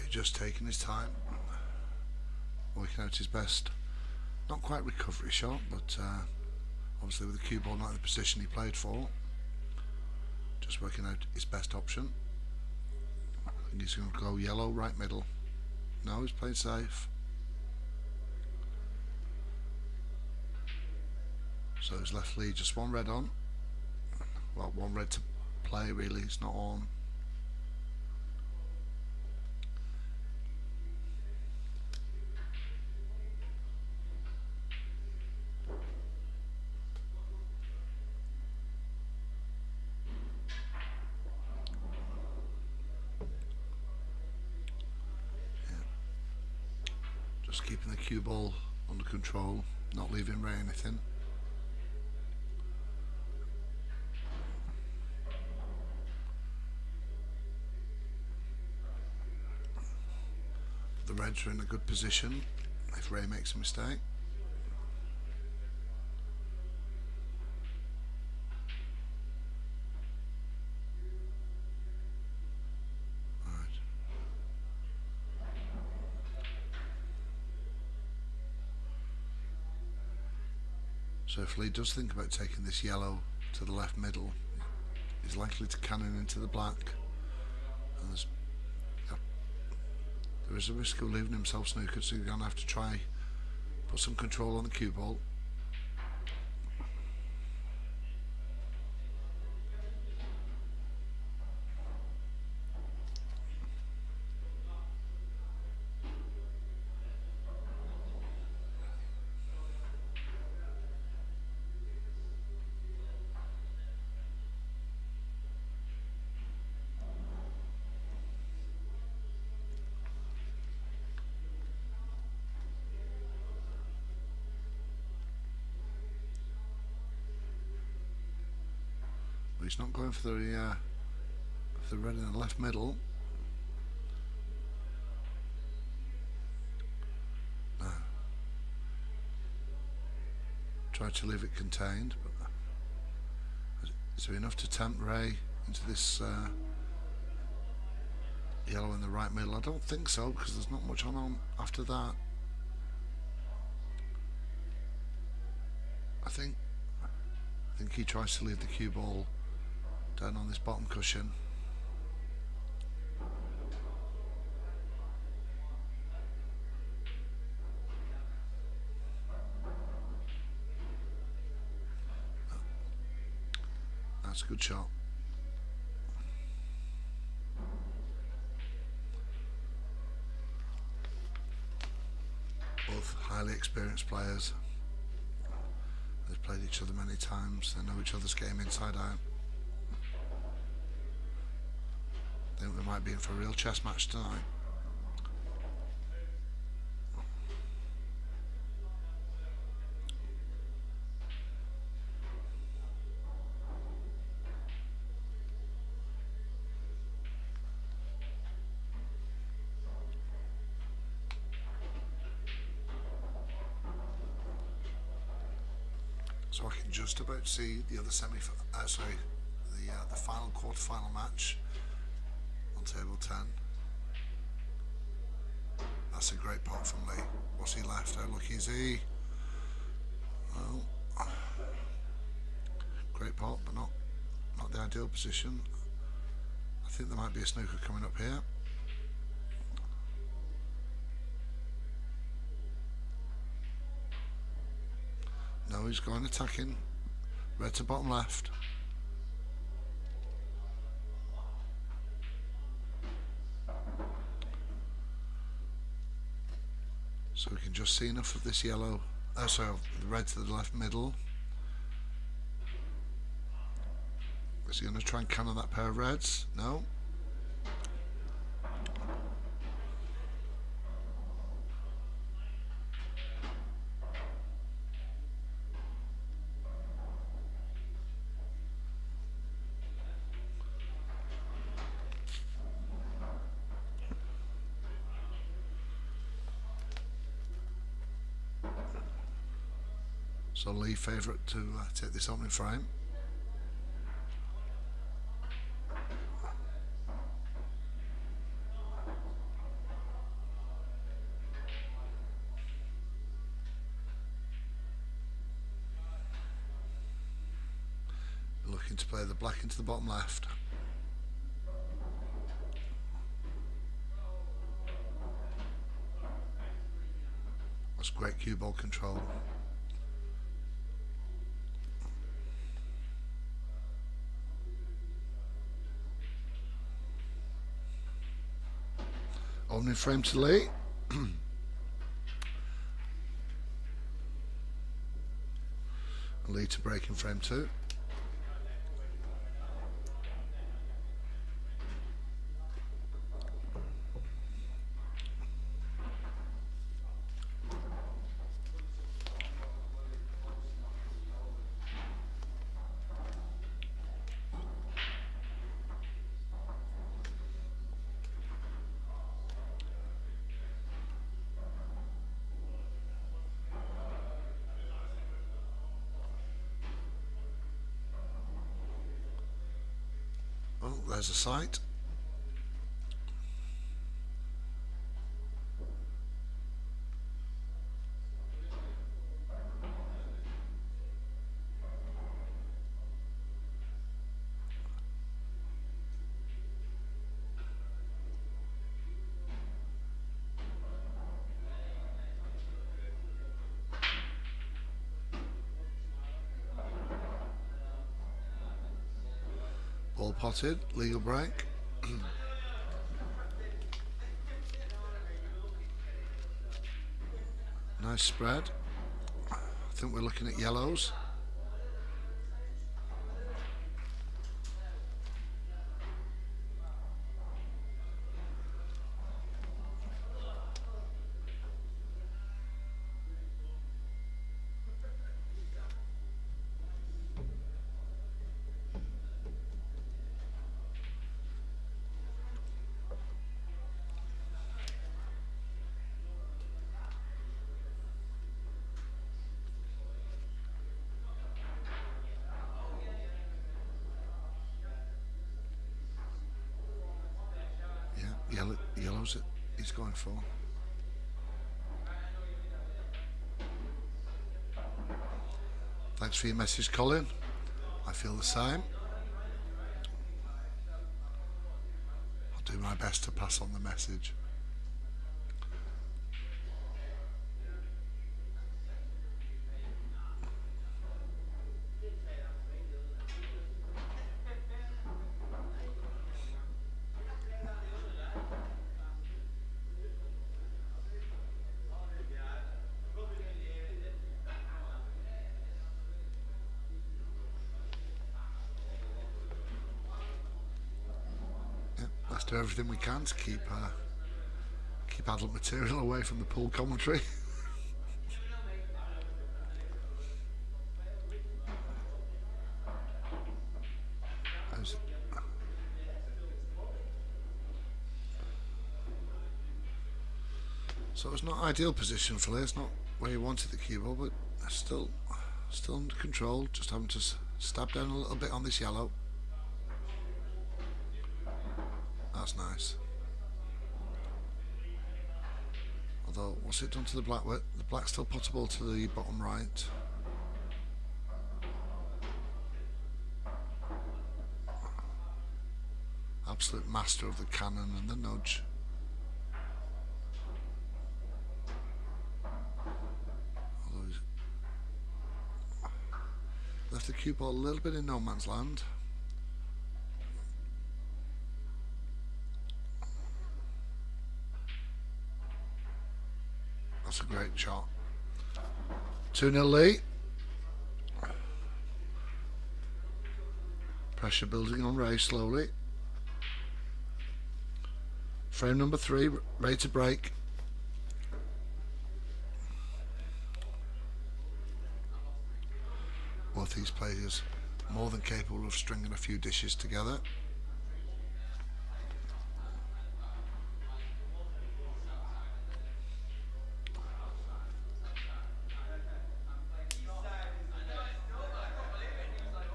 Just taking his time, working out his best, not quite recovery shot, but obviously with the cue ball not in the position he played for, just working out his best option. I think he's going to go yellow, right middle. No, he's played safe. So his left lead, just one red on. Well, one red to play really, it's not on. Just keeping the cue ball under control, not leaving Ray anything. The Reds are in a good position if Ray makes a mistake. So if Lee does think about taking this yellow to the left middle, he's likely to cannon into the black, and there is a risk of leaving himself snookered, so he's going to have to try put some control on the cue ball. He's not going for the red in the left middle. No. Try to leave it contained, but is there enough to tempt Ray into this Yellow in the right middle. I don't think so, because there's not much on after that. I think he tries to leave the cue ball down on this bottom cushion. That's a good shot. Both highly experienced players. They've played each other many times. They know each other's game inside out. I think we might be in for a real chess match tonight. So I can just about see the other the final quarter-final match on table 10. That's a great pot from Lee. What's he left? How lucky is he? Well, great pot, but not the ideal position. I think there might be a snooker coming up here. No, he's going attacking. Red to bottom left. So we can just see enough of this yellow. Sorry, the red to the left middle. Is he going to try and cannon that pair of reds? No. So Lee favourite to take this opening frame. Looking to play the black into the bottom left. That's great cue ball control. Opening frame to Lee. Lee to break in frame 2. Oh, there's a sight. Ball potted, legal break. Nice spread. I think we're looking at yellows. knows that he's going for. Thanks for your message, Colin. I feel the same. I'll do my best to pass on the message. Let's do everything we can to keep adult material away from the pool commentary. So it's not ideal position for Lee. It's not where he wanted the cue ball, but still under control. Just having to stab down a little bit on this yellow. That's nice. Although, what's it done to the black? The black's still potable to the bottom right. Absolute master of the cannon and the nudge. Although he's left the cue ball a little bit in no man's land. That's a great shot. 2-0 lead. Pressure building on Ray slowly. Frame number 3, ready to break. Both these players more than capable of stringing a few dishes together.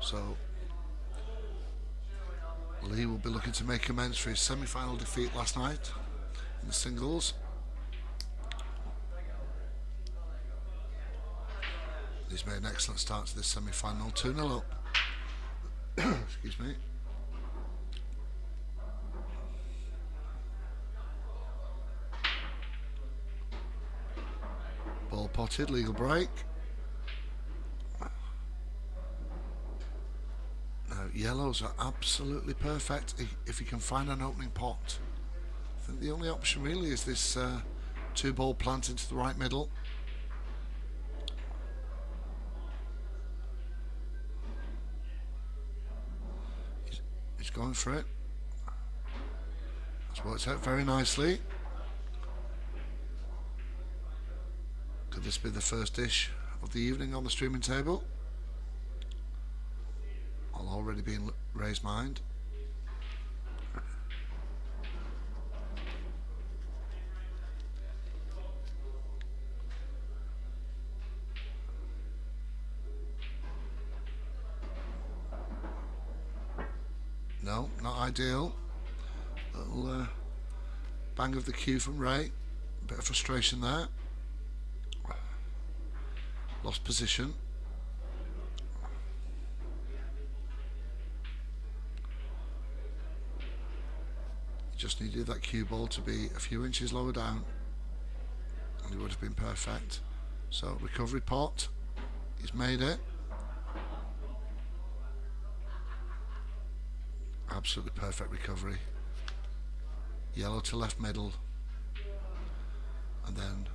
So Lee will be looking to make amends for his semi-final defeat last night in the singles. He's made an excellent start to this semi-final, 2-0 up. Excuse me. Ball potted, legal break. Yellows are absolutely perfect if you can find an opening pot. I think the only option really is this 2-ball plant into the right middle. He's going for it. That's worked out very nicely. Could this be the first dish of the evening on the streaming table? Already being Ray's mind. No, not ideal. Little bang of the cue from Ray. A bit of frustration there. Lost position. Just needed that cue ball to be a few inches lower down and it would have been perfect. So recovery pot, he's made it. Absolutely perfect recovery. Yellow to left middle and then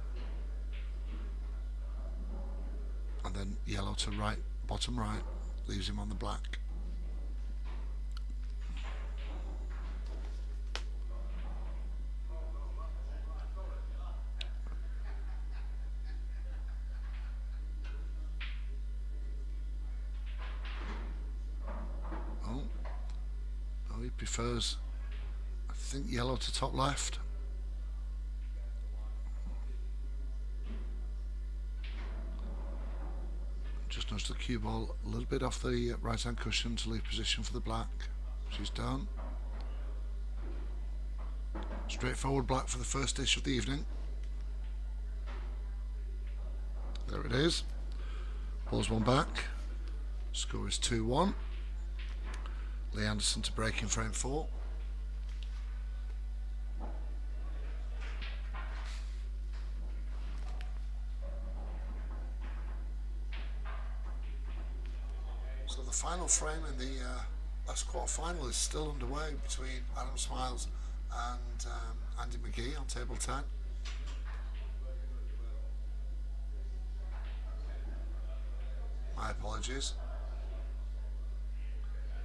yellow to right, bottom right, leaves him on the black. He prefers, I think, yellow to top left. Just nudge the cue ball a little bit off the right hand cushion to leave position for the black, which he's done. Straightforward black for the first dish of the evening. There it is. Pulls one back. Score is 2-1. Lee Anderson to break in frame 4. So the final frame in the last quarter final is still underway between Adam Smiles and Andy McGee on table 10. My apologies.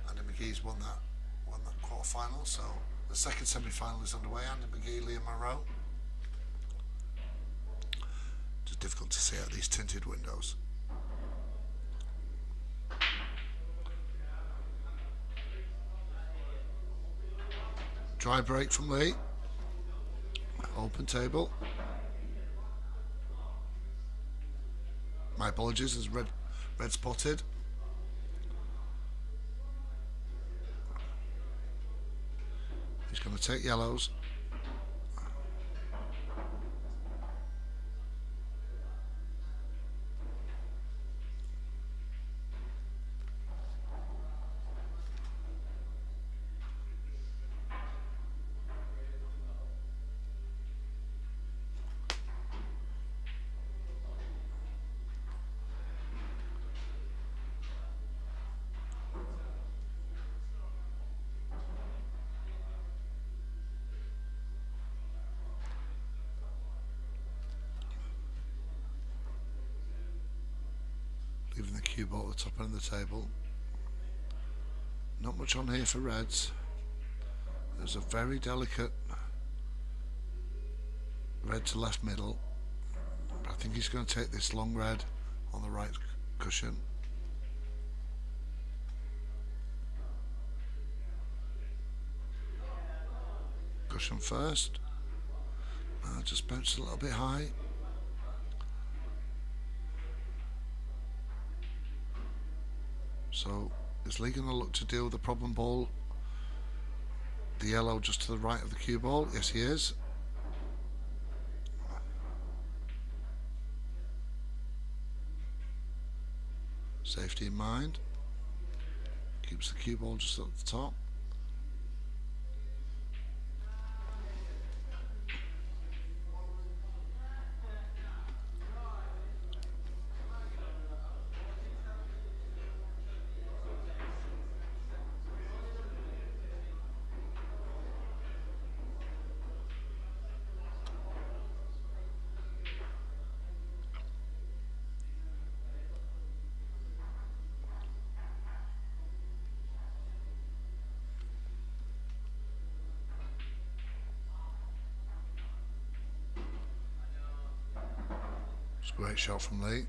Andy McGee's won that quarter final, so the second semi-final is underway. Andy McGee, Liam Monroe. Just difficult to see out these tinted windows. Dry break from Lee. Open table. My apologies, there's red spotted. He's going to take yellows. Leaving the cue ball at the top end of the table. Not much on here for reds. There's a very delicate red to left middle. But I think he's going to take this long red on the right cushion. Cushion first. Just bounced a little bit high. So is Lee going to look to deal with the problem ball? The yellow just to the right of the cue ball? Yes, he is. Safety in mind. Keeps the cue ball just at the top. It's a great shot from Lee.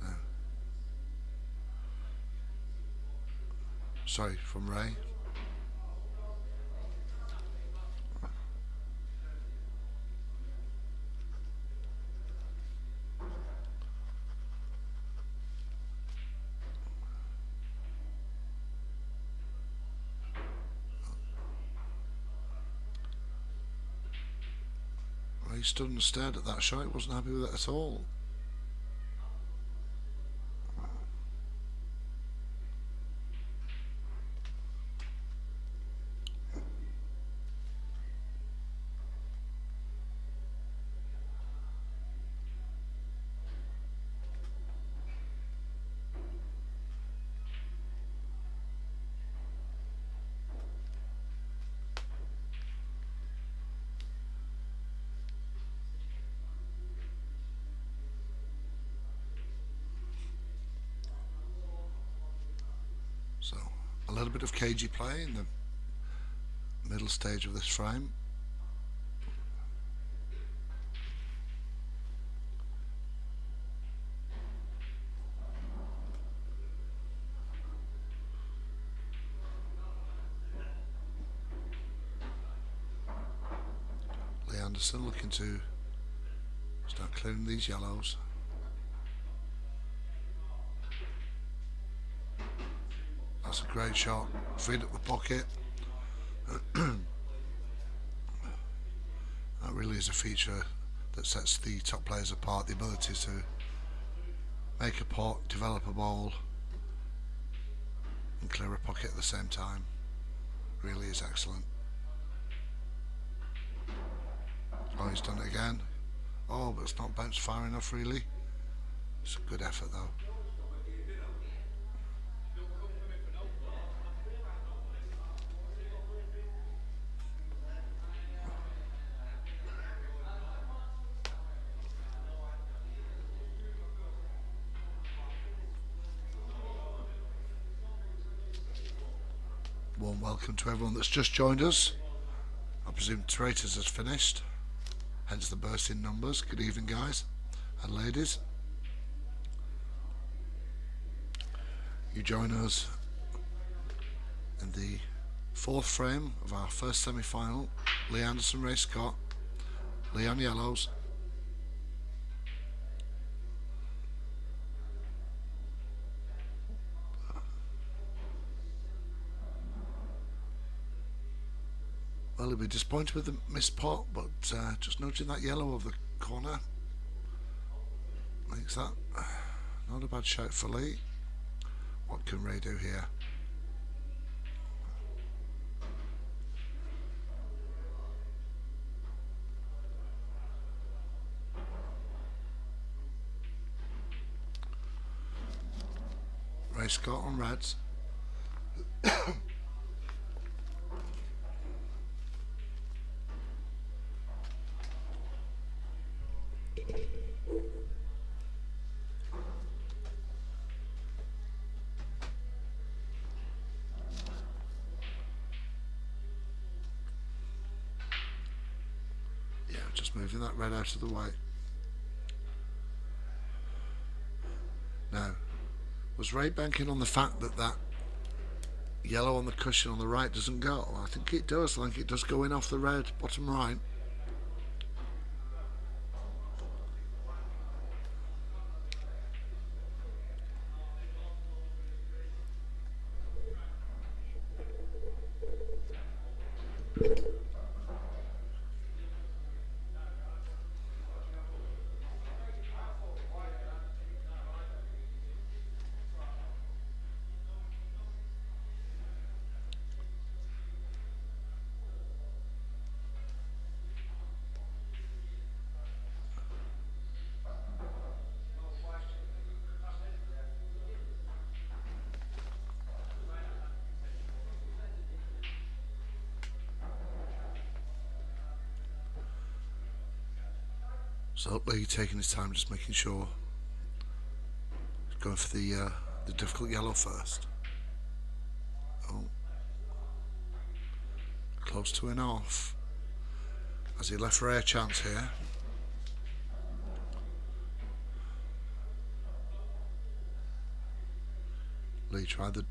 No. Sorry, from Ray. He stood and stared at that shot. He wasn't happy with it at all. So a little bit of cagey play in the middle stage of this frame. Lee Anderson looking to start clearing these yellows. That's a great shot. Freed up the pocket. That really is a feature that sets the top players apart, the ability to make a pot, develop a ball and clear a pocket at the same time. Really is excellent. Oh, he's done it again. Oh, but it's not bounced far enough really. It's a good effort though. Warm welcome to everyone that's just joined us. I presume Traitors has finished, hence the burst in numbers. Good evening, guys and ladies. You join us in the fourth frame of our first semi-final. Lee Anderson, Ray Scott. Lee on yellows. Well, he'll be disappointed with the missed pot, but just noting that yellow of the corner makes that not a bad shot for Lee. What can Ray do here? Ray Scott on reds. Moving that red out of the way. Now, was Ray banking on the fact that that yellow on the cushion on the right doesn't go? I think it does. I think it does go in off the red, bottom right. So Lee taking his time, just making sure he's going for the difficult yellow first. Oh, close to an off. Has he left Ray a chance here? Lee tried the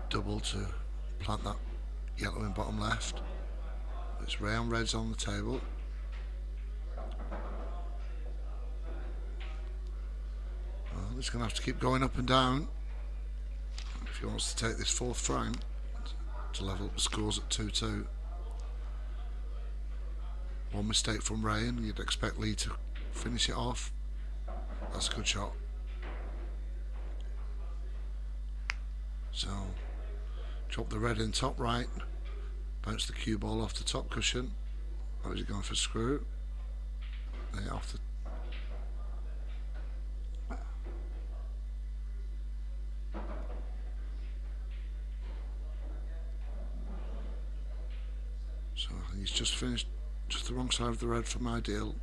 double to plant that yellow in bottom left. It's Ray on reds on the table. He's going to have to keep going up and down if he wants to take this fourth frame to level up the scores at 2-2. One mistake from Ray and you'd expect Lee to finish it off. That's a good shot. So, drop the red in top right, bounce the cue ball off the top cushion. Or is he going for screw? Yeah, off the he's just finished just the wrong side of the red from ideal.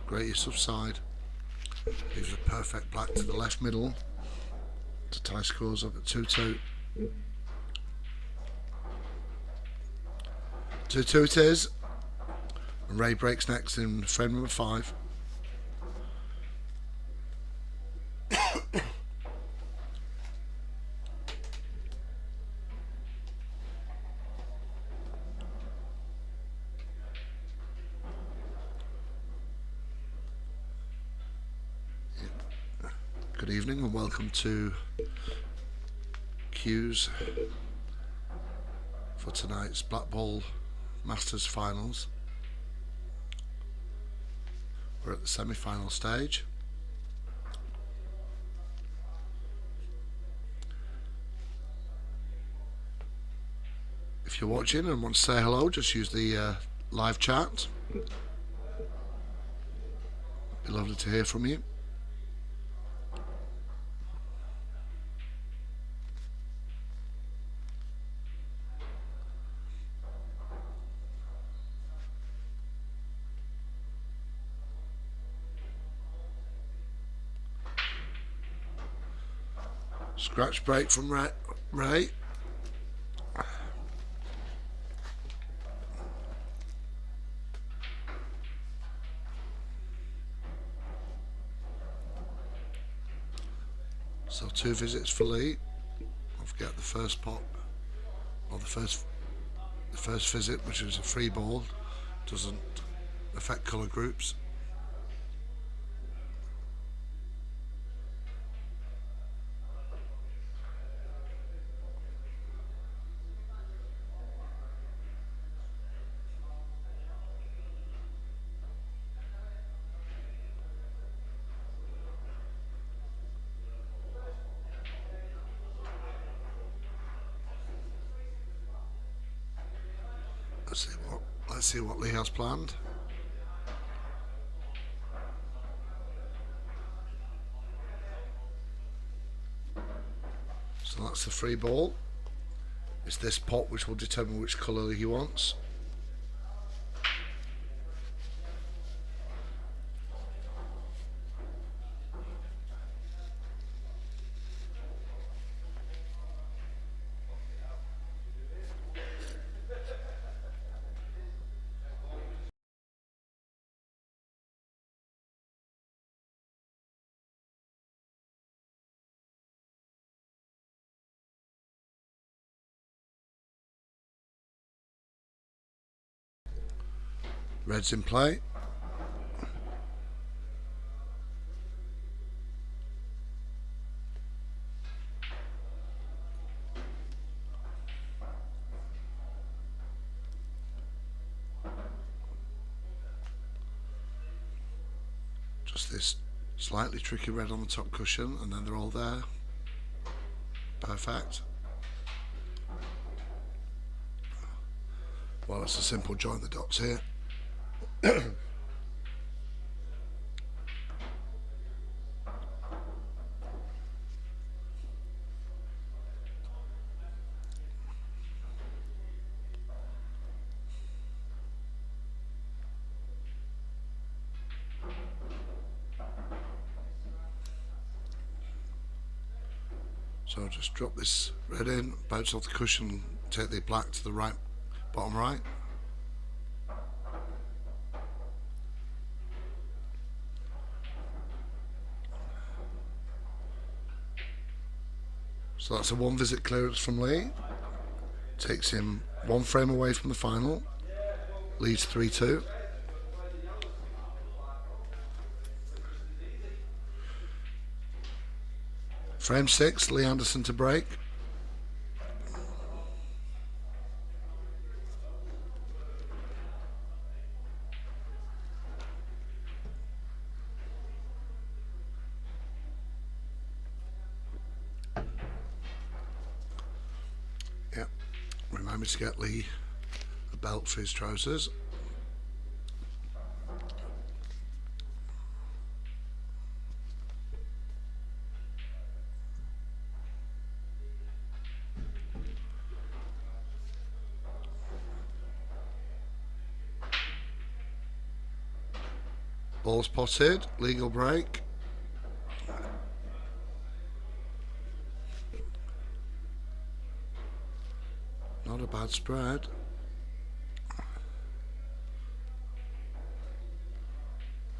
Great use of side. Leaves a perfect black to the left middle to tie scores up at 2-2. 2-2 it is. And Ray breaks next in frame number 5. Good evening and welcome to Q's for tonight's Blackball Masters Finals. We're at the semi-final stage. If you're watching and want to say hello, just use the live chat. It'd be lovely to hear from you. Scratch break from Ray. So 2 visits for Lee. Don't forget the first pot, or the first visit, which is a free ball, doesn't affect colour groups. Let's see what Lee has planned. So that's the free ball. It's this pot which will determine which colour he wants. Red's in play. Just this slightly tricky red on the top cushion, and then they're all there. Perfect. Well, it's a simple join the dots here. So just drop this red in, bounce off the cushion, take the black to the right, bottom right. So that's a 1 visit clearance from Lee. Takes him 1 frame away from the final. Leads 3-2. Frame 6, Lee Anderson to break. Yep. Remind me to get Lee a belt for his trousers. Ball's potted, legal break. Not a bad spread. I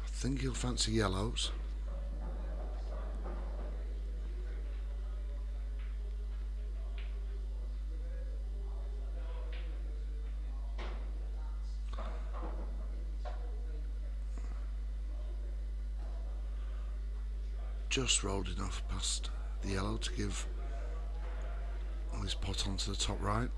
think he'll fancy yellows. just rolled enough past the yellow to give his pot onto the top right.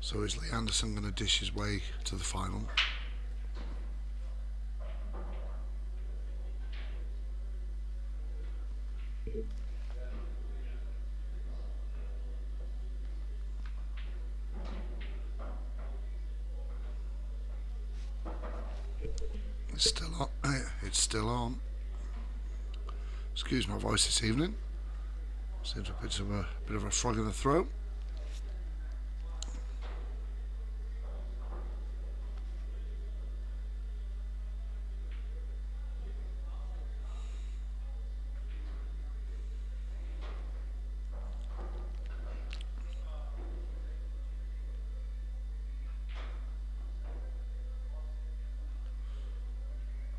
So is Lee Anderson going to dish his way to the final? It's still on. It's still on. Excuse my voice this evening. Seems a bit of a frog in the throat.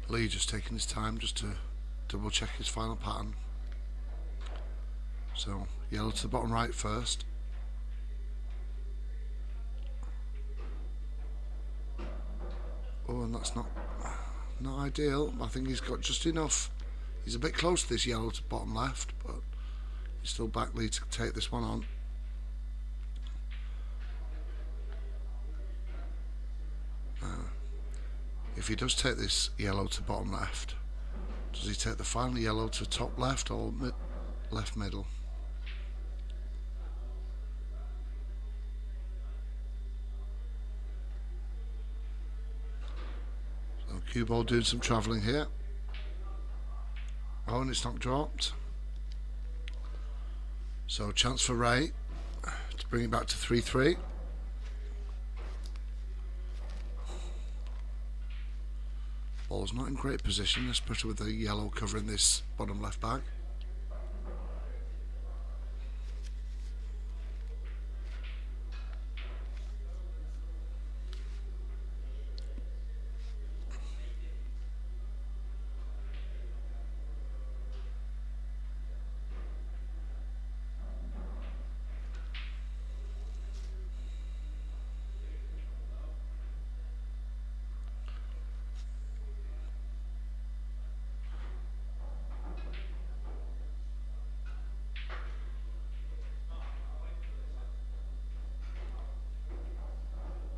Lee just taking his time just to double check his final pattern. So yellow to the bottom right first. Oh, and that's not ideal. I think he's got just enough. He's a bit close to this yellow to bottom left, but he's still back Lee to take this one on. If he does take this yellow to bottom left, does he take the final yellow to top left or left middle? So cue ball doing some travelling here. Oh, and it's not dropped. So chance for Ray to bring it back to 3-3. Ball's not in great position, especially with the yellow covering this bottom left bag.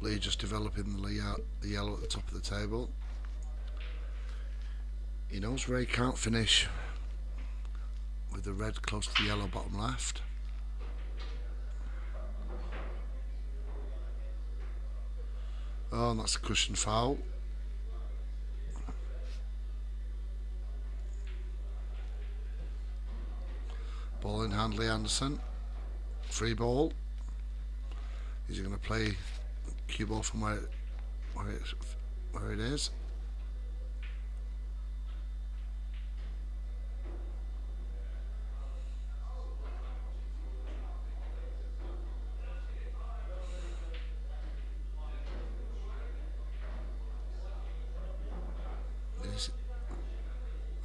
Lee just developing the yellow at the top of the table. He knows Ray can't finish with the red close to the yellow bottom left. Oh, and that's a cushion foul. Ball in hand, Lee Anderson. Free ball. Is he going to play cue ball from where it is?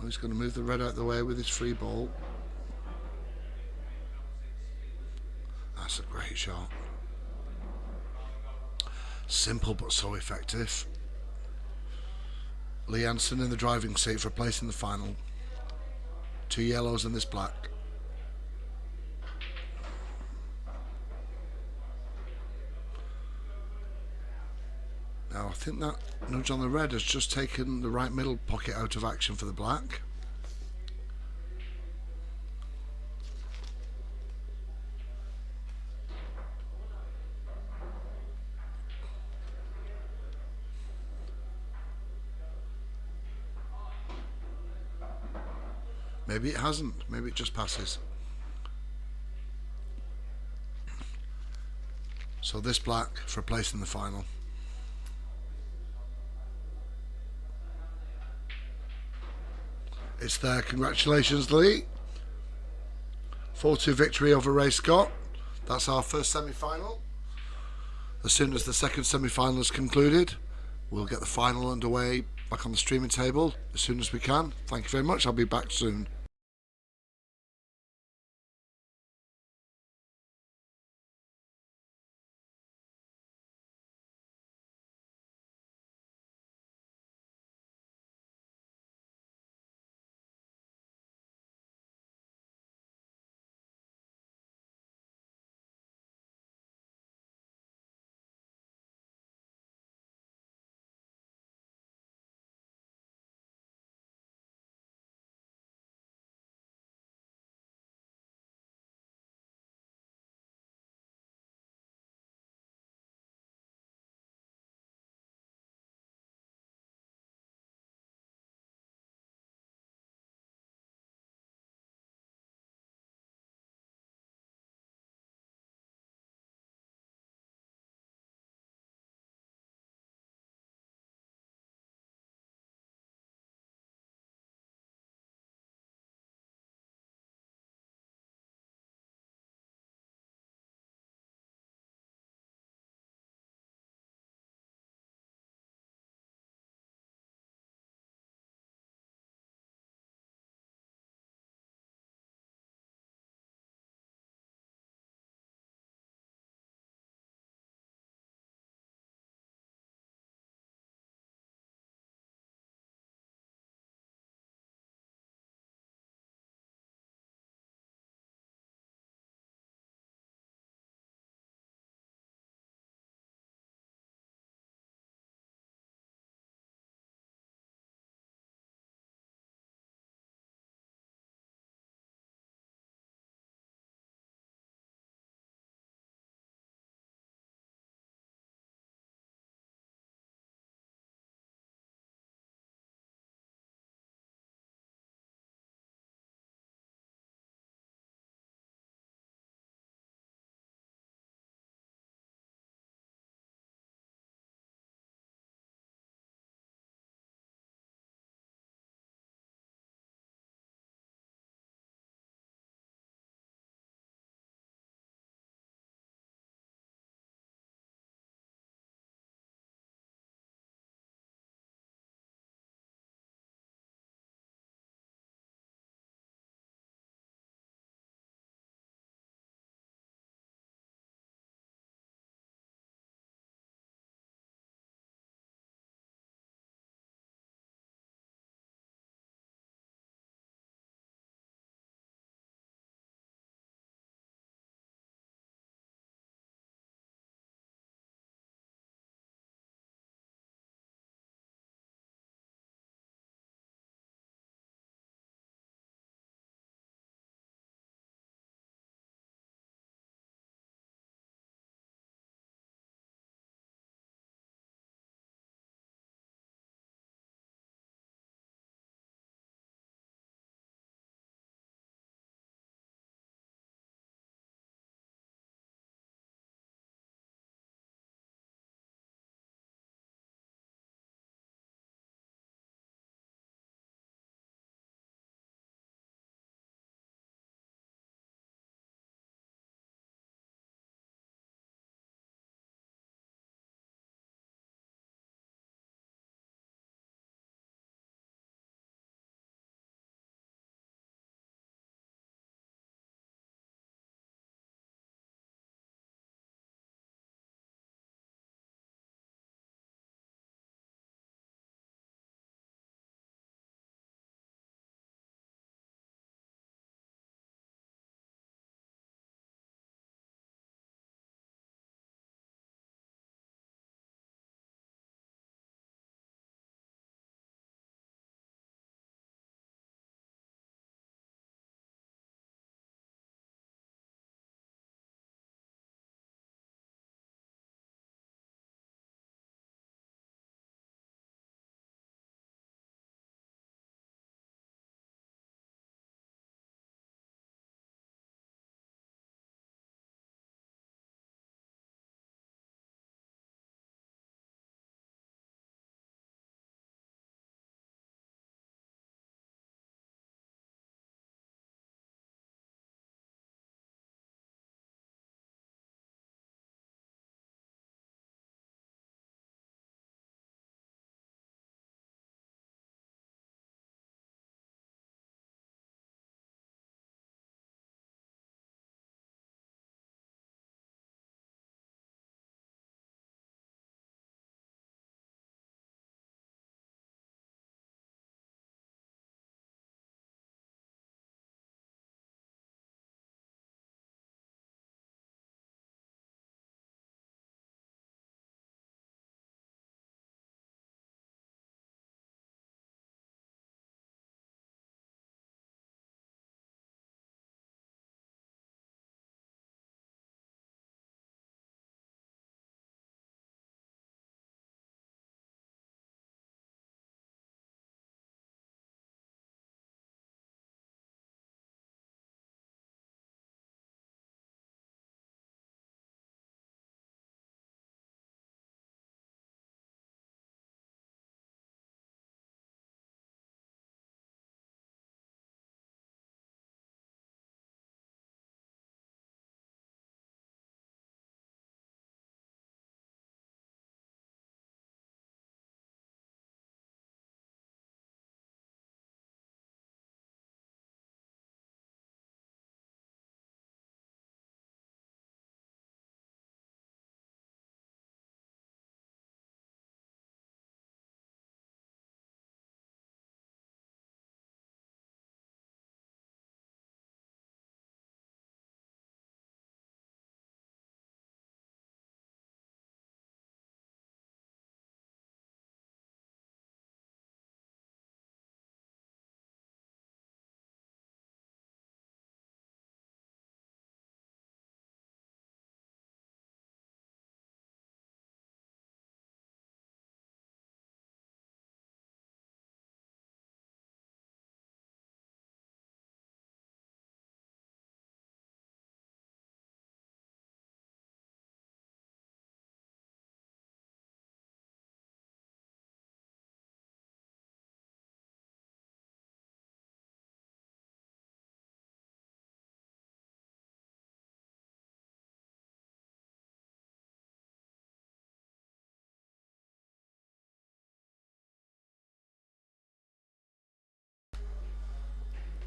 He's going to move the red out of the way with his free ball. That's a great shot. Simple but so effective. Lee Anderson in the driving seat for a place in the final. 2 yellows and this black. Now I think that nudge on the red has just taken the right middle pocket out of action for the black. Maybe it hasn't, maybe it just passes. So this black for a place in the final. It's there, congratulations Lee. 4-2 victory over Ray Scott. That's our first semi-final. As soon as the second semi-final is concluded, we'll get the final underway back on the streaming table as soon as we can. Thank you very much. I'll be back soon.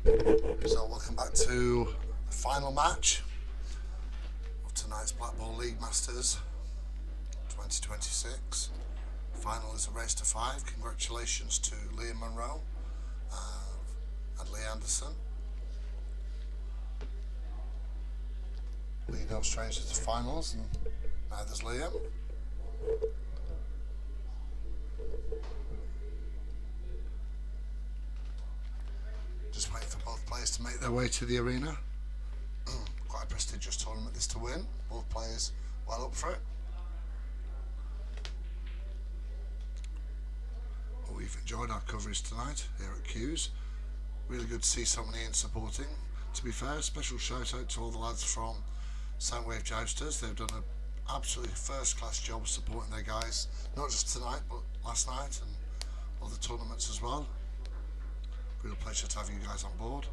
So welcome back to the final match of tonight's Blackball League Masters 2026. Final is a race to 5. Congratulations to Liam Monroe and Lee Anderson. Lee goes straight to the finals, and now there's Liam. Just waiting for both players to make their way to the arena. Quite a prestigious tournament this to win. Both players well up for it. Well, we've enjoyed our coverage tonight here at Q's. Really good to see so many in supporting. To be fair, special shout out to all the lads from Soundwave Jousters. They've done an absolutely first class job supporting their guys, not just tonight but last night and other tournaments as well. Real pleasure to have you guys on board.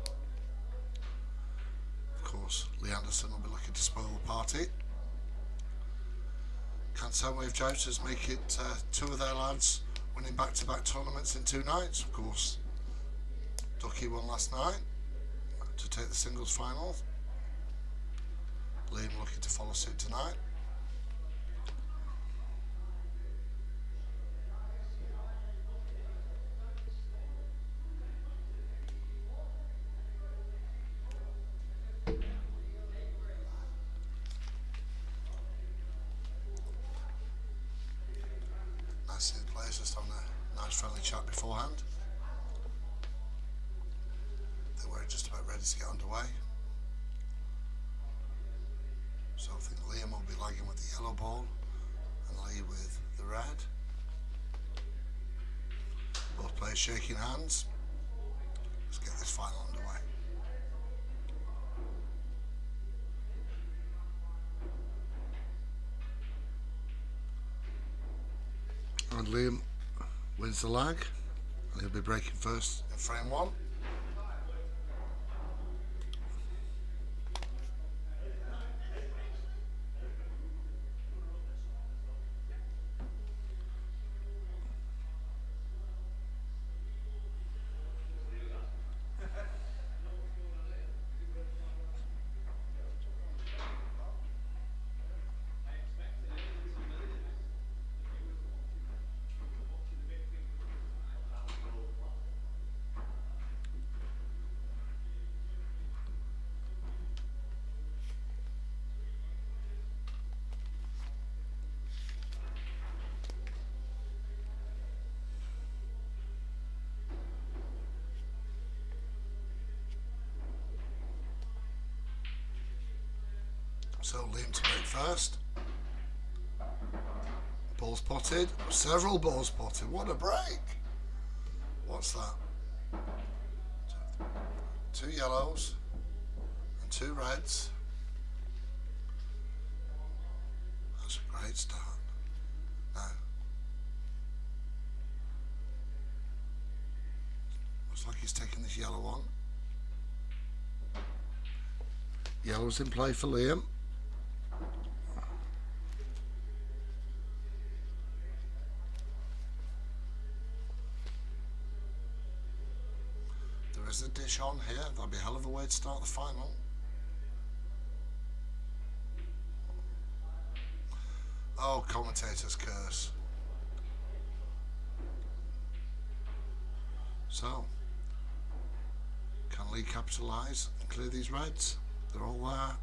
Of course, Lee Anderson will be looking to spoil the party. Can Soundwave Jousters make it 2 of their lads winning back-to-back tournaments in 2 nights? Of course, Ducky won last night to take the singles final. Liam looking to follow suit tonight. Nice to see the players just having a nice friendly chat beforehand. They were just about ready to get underway. So I think Liam will be lagging with the yellow ball and Lee with the red. Both players shaking hands. Let's get this final underway. And Liam wins the lag, and he'll be breaking first in frame 1. So Liam to break first. Ball spotted. Several balls spotted. What a break! What's that? 2 yellows and 2 reds. That's a great start. Now, looks like he's taking this yellow one. Yellow's in play for Liam. There's a dish on here. That'd be a hell of a way to start the final. Oh, commentator's curse. So, can Lee capitalise and clear these reds? They're all there.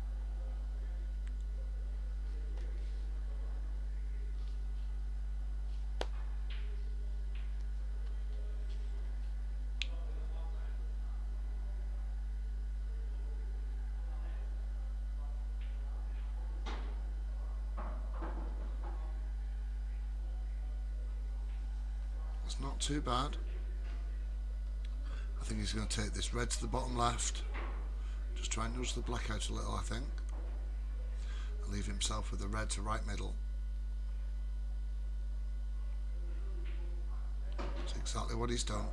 It's not too bad. I think he's going to take this red to the bottom left. Just try and nudge the black out a little, I think. And leave himself with the red to right middle. That's exactly what he's done.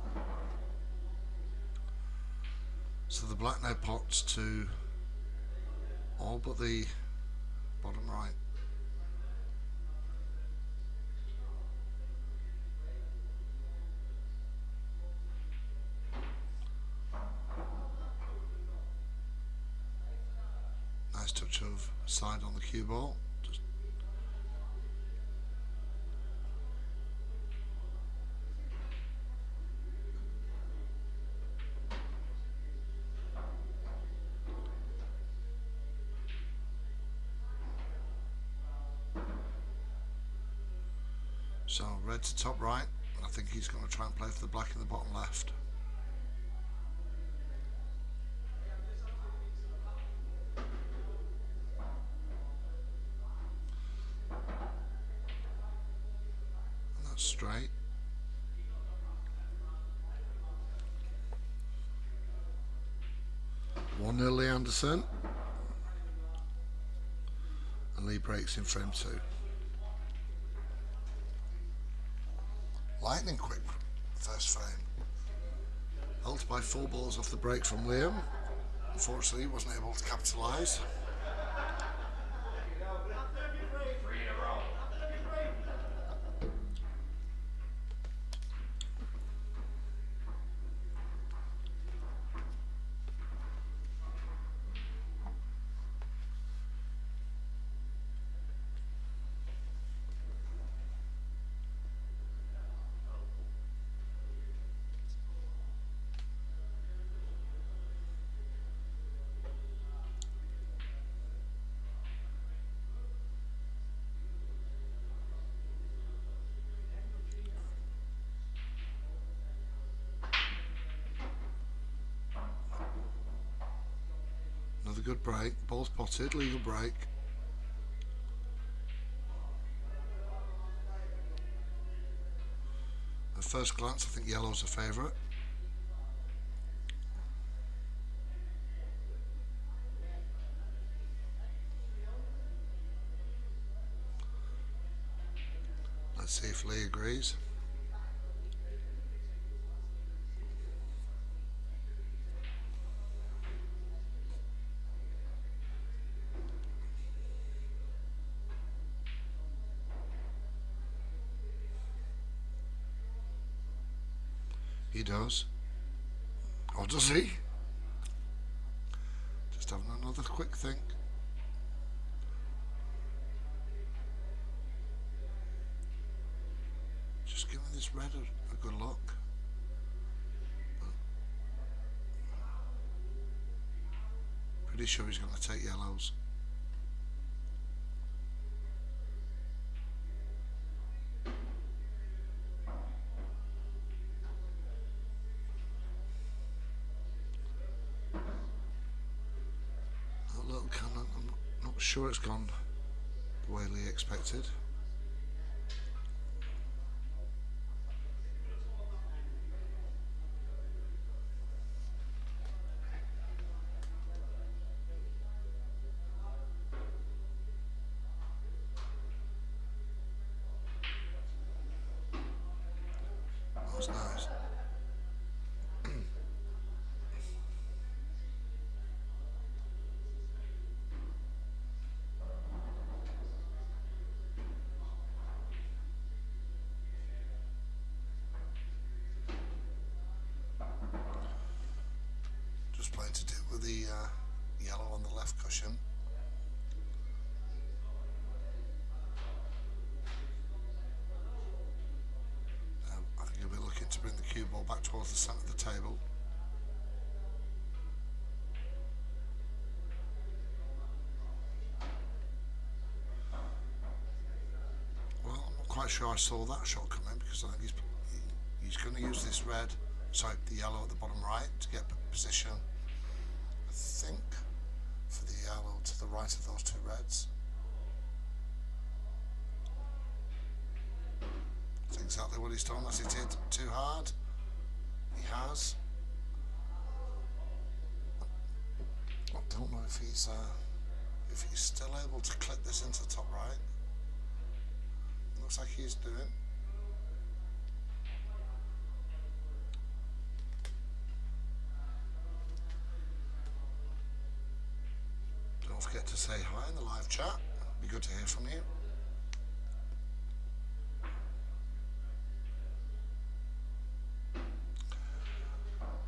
So the black now pots to all but the bottom right. First touch of side on the cue ball. So red to top right. I think he's going to try and play for the black in the bottom left. And that's straight. One Lee Anderson. And Lee breaks in frame 2. Lightning quick first frame. Helped by 4 balls off the break from Liam. Unfortunately, he wasn't able to capitalise. Another good break, ball spotted, legal break. At first glance, I think yellow's a favourite. Let's see if Lee agrees. He does. Or does he? Just having another quick think. Just giving this red a good look. Pretty sure he's going to take yellows. I'm not sure it's gone the way Lee expected. That was nice. Just playing to do with the yellow on the left cushion. I think he'll be looking to bring the cue ball back towards the centre of the table. Well, I'm not quite sure I saw that shot coming, because I think he's going to use this red, sorry, the yellow at the bottom right to get position, I think, for the yellow to the right of those two reds. That's exactly what he's done. Has he hit too hard? He has. I don't know if he's still able to clip this into the top right. Looks like he's doing. Don't forget to say hi in the live chat. It'd be good to hear from you.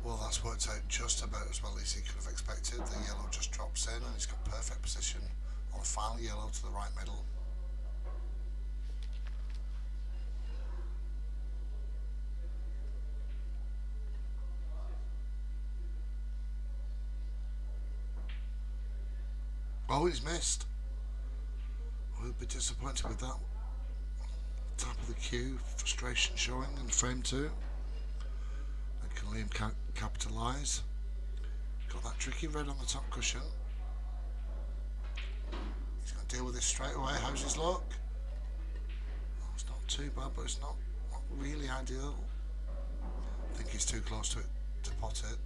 Well, that's worked out just about as well as he could have expected. The yellow just drops in and he's got perfect position. position on the final yellow to the right middle. Oh, he's missed. We'll be disappointed with that. Top of the queue, frustration showing in frame 2. And can Liam capitalise? Got that tricky red on the top cushion. He's going to deal with this straight away. How's his luck? Oh, it's not too bad, but it's not really ideal. I think he's too close to it to pot it.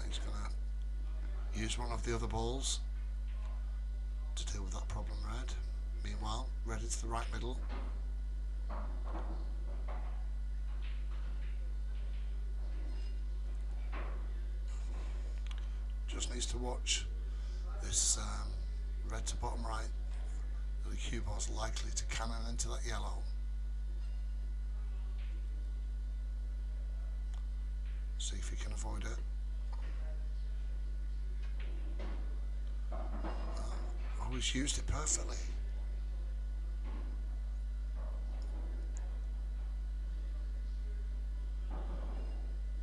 He's going to use one of the other balls to deal with that problem red. Meanwhile, red is the right middle. Just needs to watch this red to bottom right. The cue ball's likely to cannon into that yellow. See if he can avoid it. Oh, he's used it perfectly.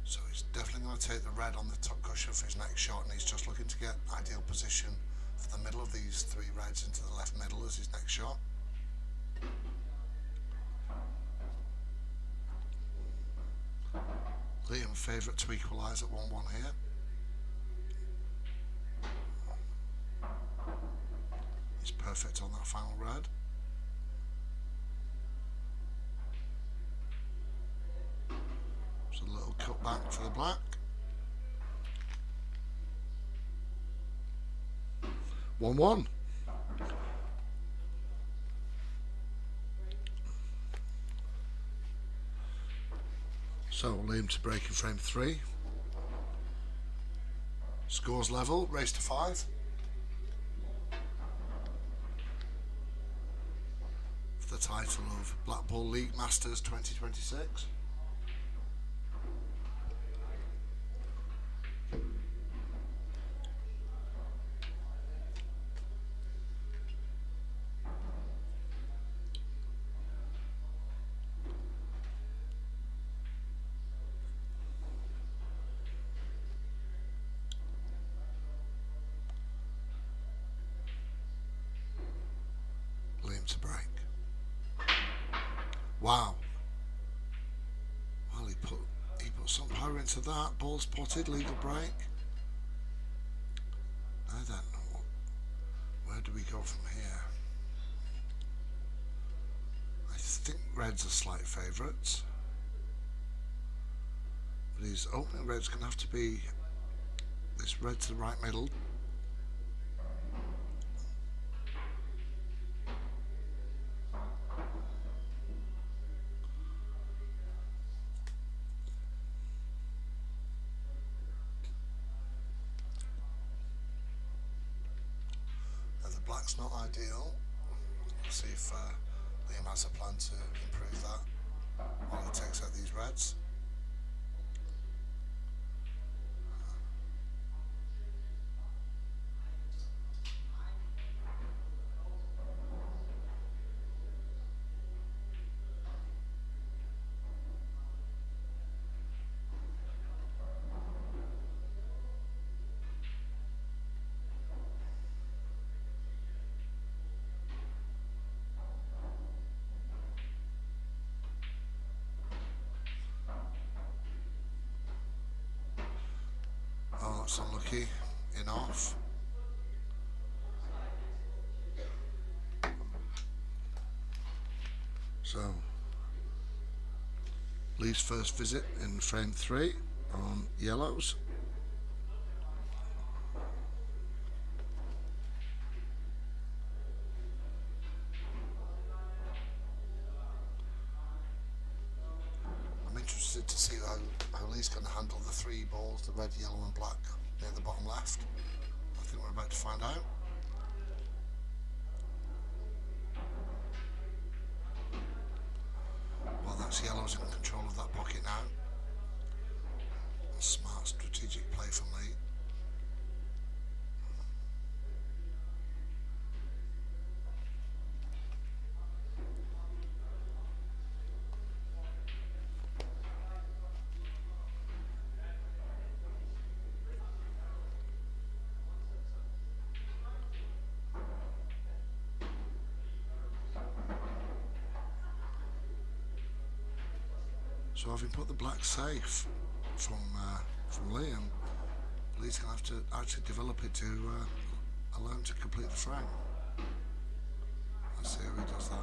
So he's definitely going to take the red on the top cushion for his next shot, and he's just looking to get ideal position for the middle of these 3 reds into the left middle as his next shot. Liam favourite to equalise at 1-1 here. He's perfect on that final red. So a little cut back for the black. 1-1. So Liam to break in frame 3. Scores level, race to 5. For the title of Blackball League Masters 2026. To break. Wow. Well, he put some power into that. Ball spotted, legal break. I don't know. Where do we go from here? I think red's are slight favourites. But his opening red's going to have to be this red to the right middle. Black's not ideal. Let's see if Liam has a plan to improve that while he takes out these reds. That's unlucky, in off. So, Lee's first visit in frame 3 on yellows. I'm interested to see how Lee's going to handle the 3 balls, the red, yellow and black near the bottom left. I think we're about to find out. Well, that's yellow's in control of that pocket now. A smart strategic play from Lee. So having put the black safe from Liam, Lee's going to have to actually develop it to allow him to complete the frame. Let's see how he does that.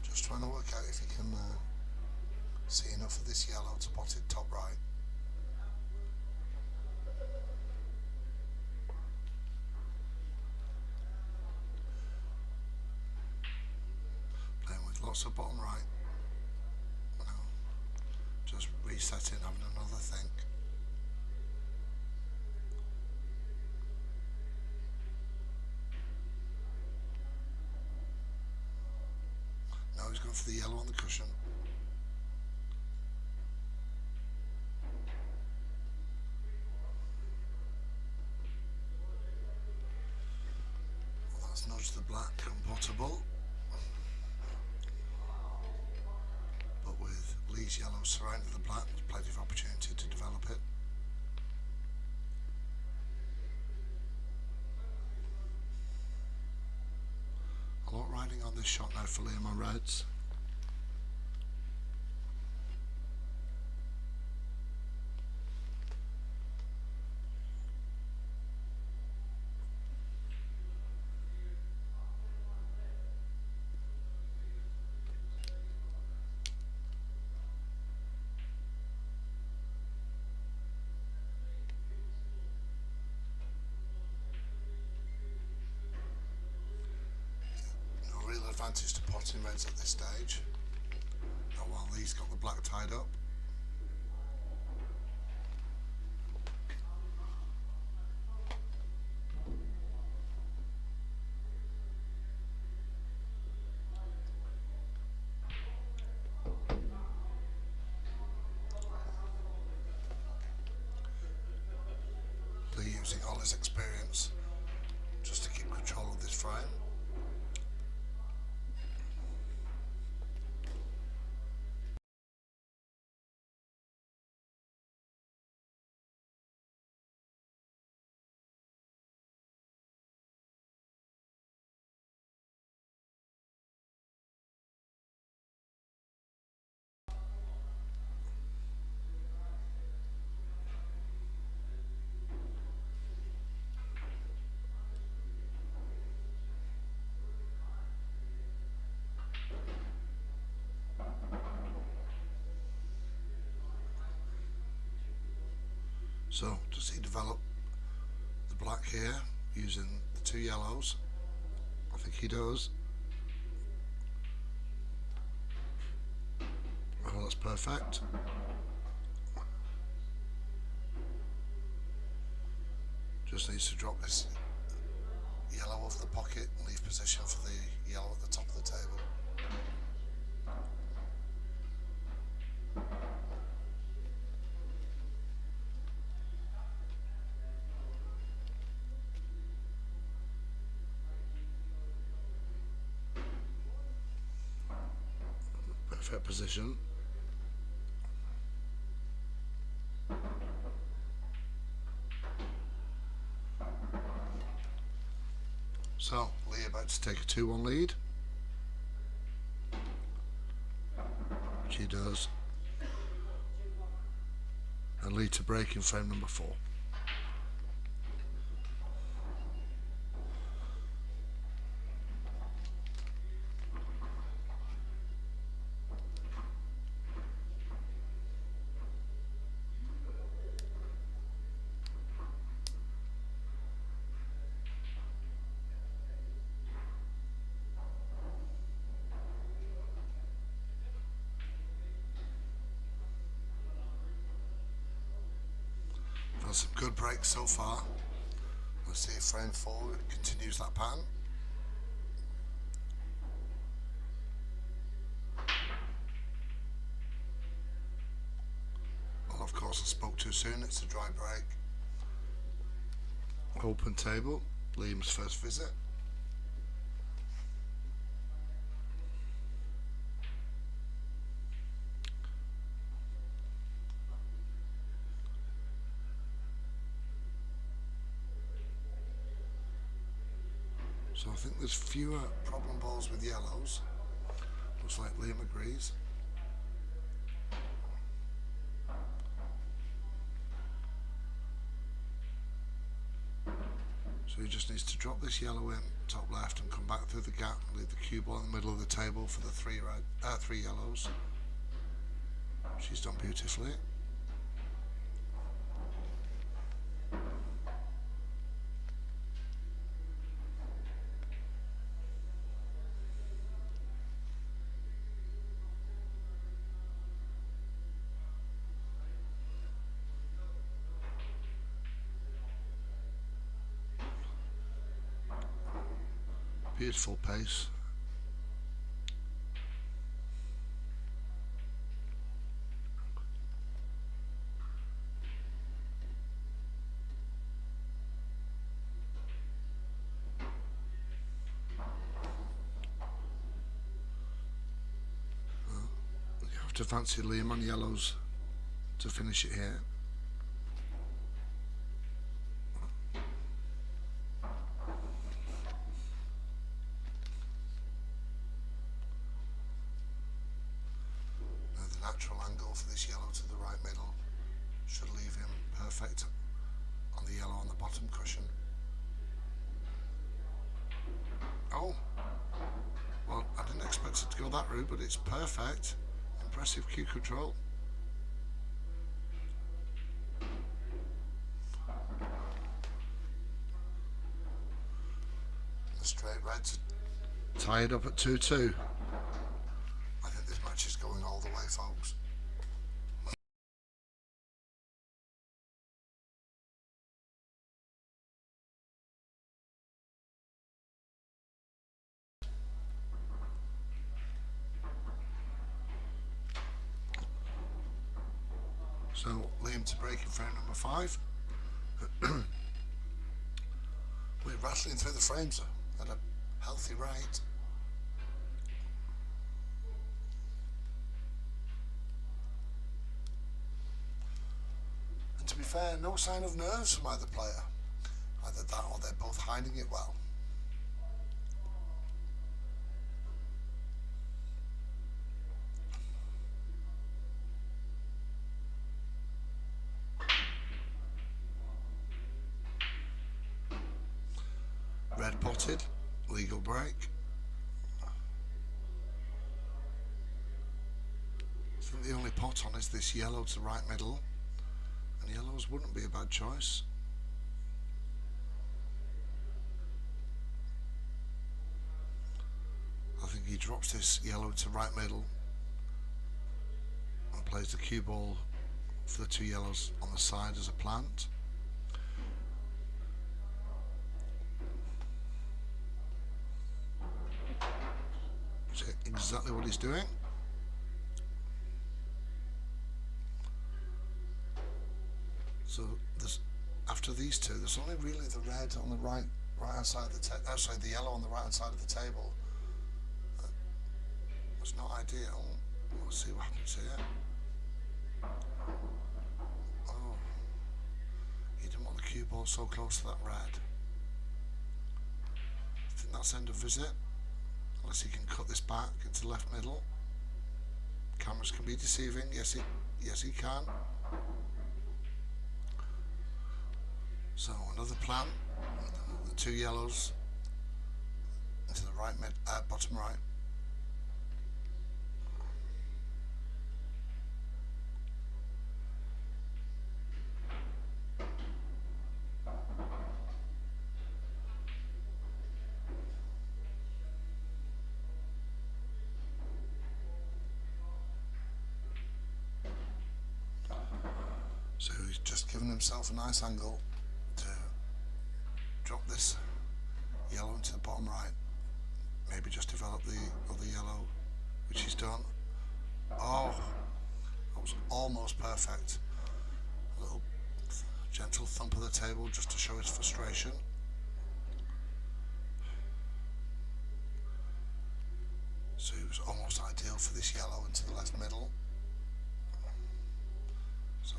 Just trying to work out if he can see enough of this yellow to pot it top right. Playing with lots of bottom right. No. Just resetting, having another think. Now he's going for the yellow on the cushion. Well, that's nudged the black unpottable. But with Lee's yellow surrounding the black, there's plenty of opportunity to develop it. A lot riding on this shot now for Liam on reds. Advantage to potting reds at this stage. Not while Lee's got the black tied up. Lee using all his experience just to keep control of this frame. So does he develop the black here using the two yellows? I think he does. Oh, that's perfect. Just needs to drop this yellow off the pocket and leave position for the yellow at the top of the table. Perfect position. So, Lee about to take a 2-1 lead, which he does, and Lee to break in frame number 4. Some good breaks so far. Let's see if frame 4 continues that pattern. Well, of course I spoke too soon, it's a dry break. Open table, Liam's first visit. So I think there's fewer problem balls with yellows. Looks like Liam agrees. So he just needs to drop this yellow in top left and come back through the gap, leave the cue ball in the middle of the table for the three yellows. She's done beautifully. Beautiful pace. You have to fancy Liam on yellows to finish it here. Natural angle for this yellow to the right middle should leave him perfect on the yellow on the bottom cushion. Oh, well, I didn't expect it to go that route, but it's perfect. Impressive cue control. The straight reds tied up at 2-2. I think this match is going all the way, folks. So Liam to break in frame number 5. We're rattling through the frames at a healthy rate. And to be fair, no sign of nerves from either player. Either that or they're both hiding it well. Red potted, legal break. I think the only pot on is this yellow to right middle, and yellows wouldn't be a bad choice. I think he drops this yellow to right middle and plays the cue ball for the two yellows on the side as a plant. Exactly what he's doing. So there's, after these two, there's only really the red on the right hand side of the table. Sorry, the yellow on the right hand side of the table. It's not ideal. We'll see what happens here. Oh, he didn't want the cue ball so close to that red. I think that's end of visit. Unless he can cut this back into left middle. Cameras can be deceiving. Yes, he can. So another plan. The two yellows into the right bottom right. So he's just given himself a nice angle to drop this yellow into the bottom right. Maybe just develop the other yellow, which he's done. Oh, that was almost perfect. A little gentle thump of the table just to show his frustration. So it was almost ideal for this yellow into the left middle. So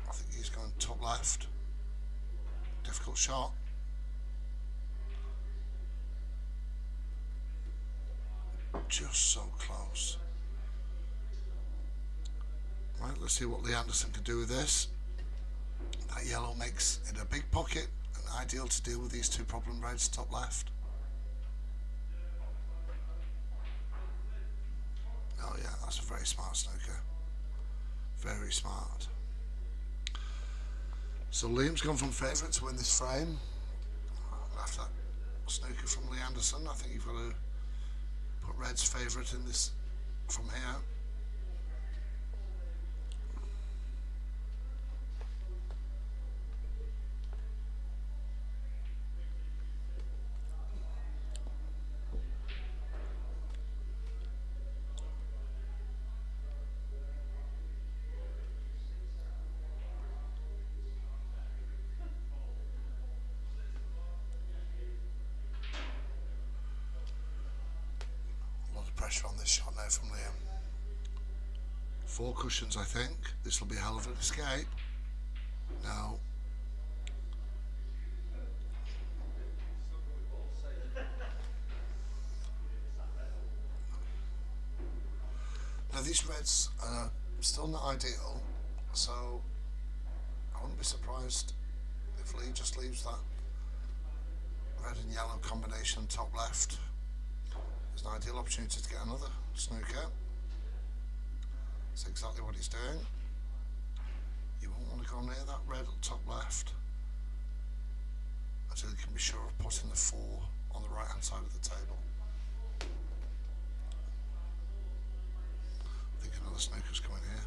I think he's going top left. Difficult shot. Just so close. Right, let's see what Lee Anderson can do with this. That yellow makes it a big pocket and ideal to deal with these two problem reds top left. Oh yeah, that's a very smart snooker. Very smart. So Liam's gone from favourite to win this frame. After that snooker from Lee Anderson, I think you've got to put red's favourite in this from here. Pressure on this shot now from Liam. 4 cushions, I think. This will be a hell of an escape. No. Now these reds are still not ideal, so I wouldn't be surprised if Lee just leaves that red and yellow combination top left. It's an ideal opportunity to get another snooker. That's exactly what he's doing. You won't want to go near that red top left until you can be sure of putting the 4 on the right hand side of the table. I think another snooker's coming here.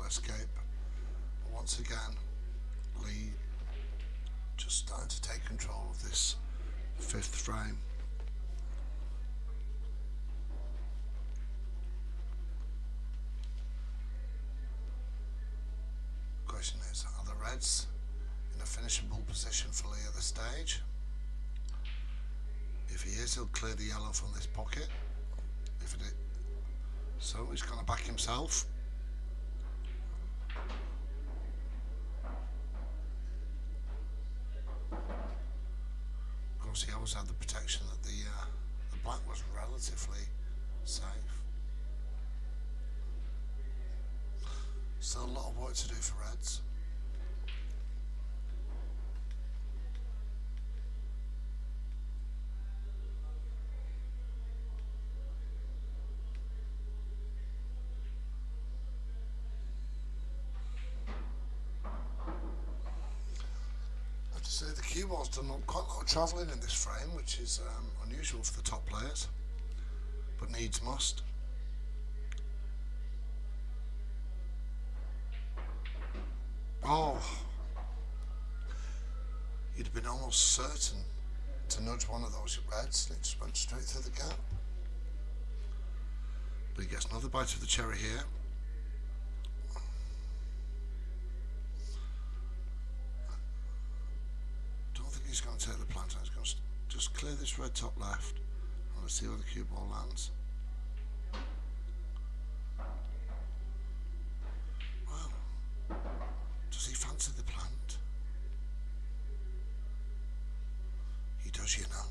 Escape. But once again, Lee just starting to take control of this 5th frame. The question is, are the reds in a finishable position for Lee at this stage? If he is, he'll clear the yellow from this pocket. If it is, so he's going to back himself. He always had the protection that the black was relatively safe. Still a lot of work to do for reds. So the cue ball's done quite a lot of travelling in this frame, which is unusual for the top players, but needs must. Oh, you'd have been almost certain to nudge one of those reds, and it just went straight through the gap. But he gets another bite of the cherry here. He's going to take the planter. He's going to just clear this red top left and let's see where the cue ball lands. Well, does he fancy the plant? He does, you know.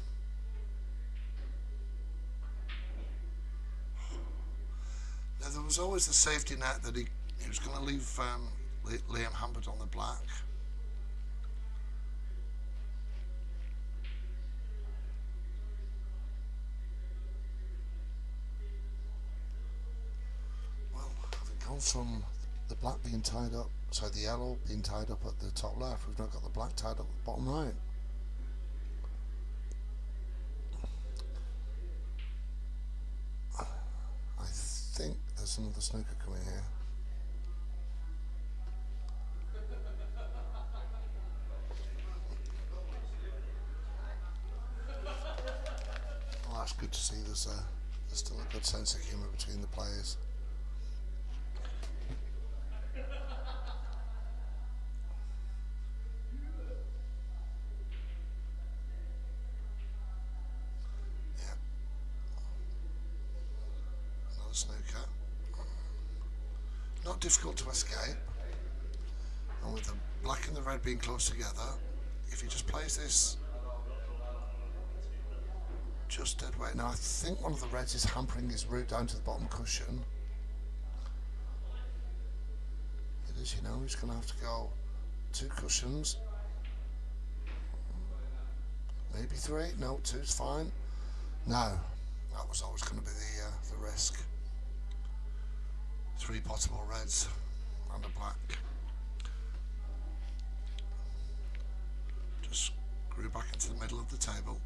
Now there was always the safety net that he was going to leave Liam hampered on the black. From the black being tied up, so the yellow being tied up at the top left, we've now got the black tied up at the bottom right. I think there's another snooker coming here. Well, that's good to see. There's still a good sense of humour between the players. snooker. Not difficult to escape. And with the black and the red being close together, if he just plays this just dead weight. Now I think one of the reds is hampering his route down to the bottom cushion. It is, you know, he's going to have to go 2 cushions. Maybe 3. No, 2's fine. No, that was always going to be the risk. 3 possible reds and a black. Just screw back into the middle of the table.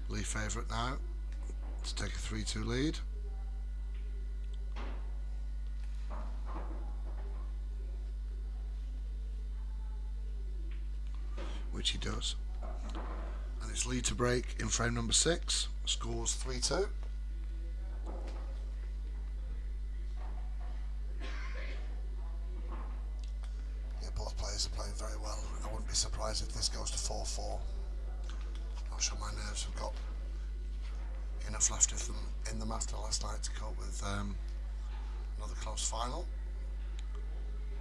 Lee favourite now to take a 3-2 lead. Which he does. And it's Lee to break in frame number 6. Scores 3-2. Yeah, both players are playing very well. I wouldn't be surprised if this goes to 4-4. Not sure my nerves have got enough left of them in them after last night to cope with another close final.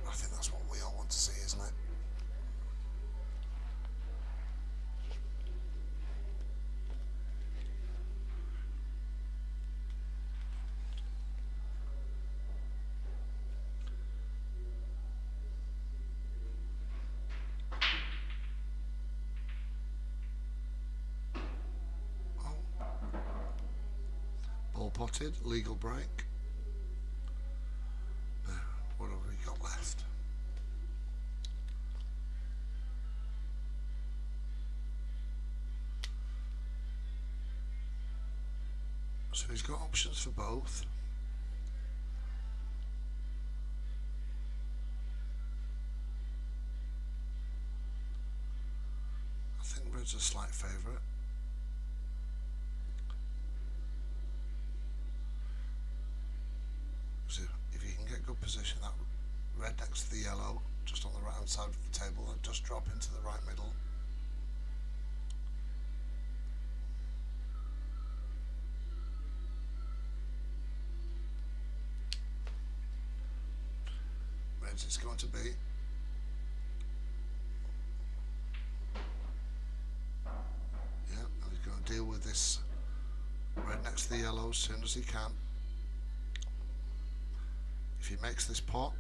I think that's what we all want to see, isn't it? Potted, legal break. What have we got left? So he's got options for both. I think red's a slight favourite. If you can get good position, that red next to the yellow, just on the right hand side of the table, and just drop into the right middle. Red's it's going to be. Yeah, and he's going to deal with this red next to the yellow as soon as he can. If he makes this pot,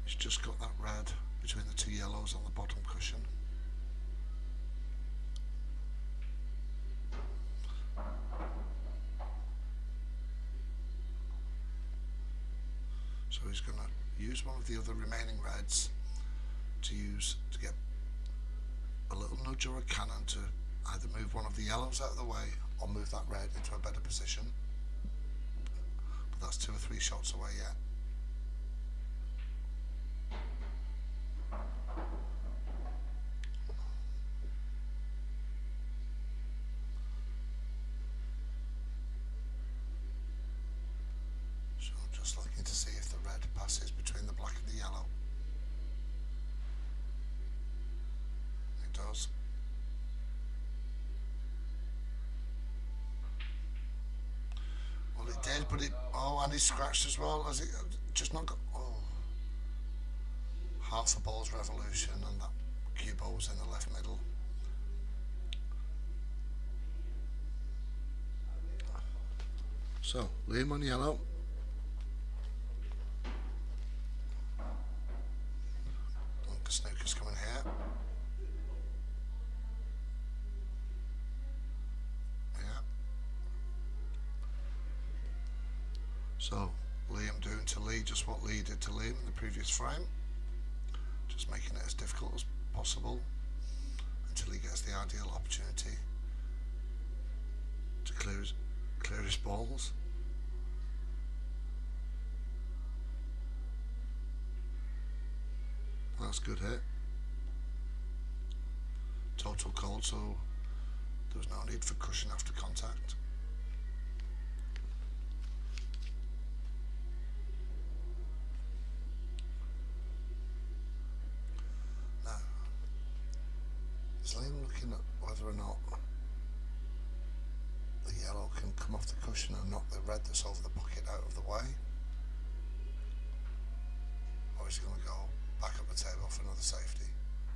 he's just got that red between the 2 yellows on the bottom cushion. So he's going to use one of the other remaining reds to get a little nudge or a cannon to either move one of the yellows out of the way or move that red into a better position. That's 2 or 3 shots away yet. So just looking to see if the red passes between the black and the yellow. It does. Well, it did, but and he's scratched as well. Has it just not got? Oh, half a ball's revolution, and that cue ball was in the left middle. So Liam on yellow. Snooker's coming here. So Liam doing to Lee just what Lee did to Liam in the previous frame, just making it as difficult as possible until he gets the ideal opportunity to clear his balls. That's good hit. Total cold, so there's no need for cushion after contact. looking at whether or not the yellow can come off the cushion and knock the red that's over the pocket out of the way. Or is he going to go back up the table for another safety?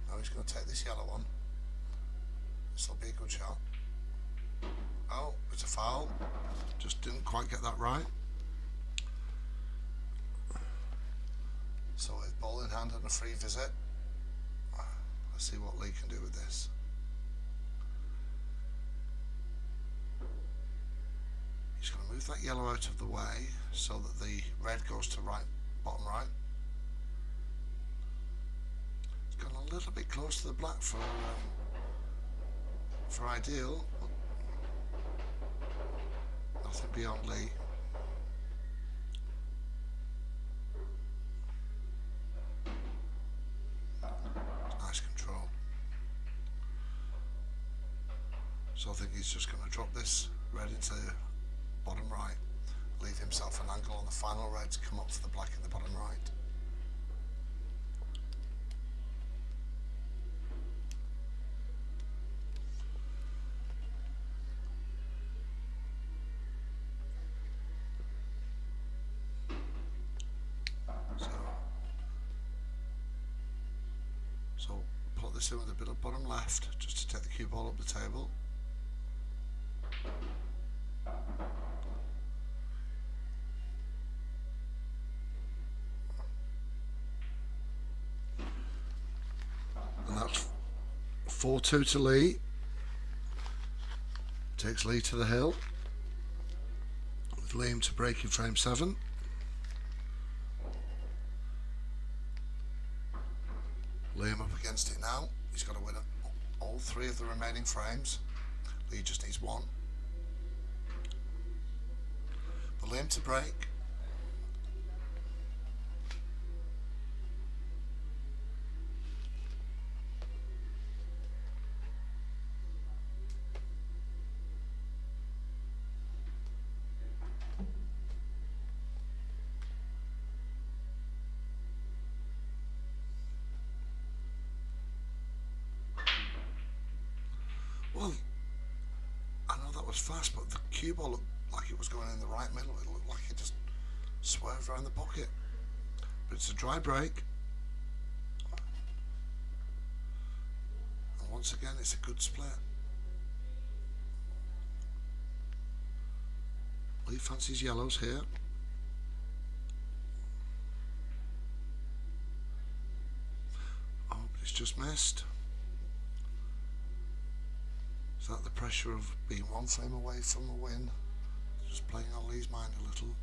No, he's going to take this yellow one. This will be a good shot. Oh, it's a foul. Just didn't quite get that right. So with ball in hand and a free visit, let's see what Lee can do with this. He's going to move that yellow out of the way so that the red goes to right, bottom right. It's gone a little bit close to the black for ideal. Nothing beyond Lee. Nice control. So I think he's just going to drop this red into bottom right, leave himself an angle on the final red to come up for the black in the bottom right. So put this in with a bit of bottom left just to take the cue ball up the table. And that's 4-2 to Lee. Takes Lee to the hill with Liam to break in frame 7. Liam up against it now. He's got to win all 3 of the remaining frames. Lee just needs 1. But Liam to break. Well, I know that was fast, but the cue ball looked like it was going in the right middle. It looked like it just swerved around the pocket. But it's a dry break. And once again, it's a good split. Lee fancies yellows here. Oh, but it's just missed. Is that the pressure of being 1 frame away from a win? Just playing on Lee's mind a little.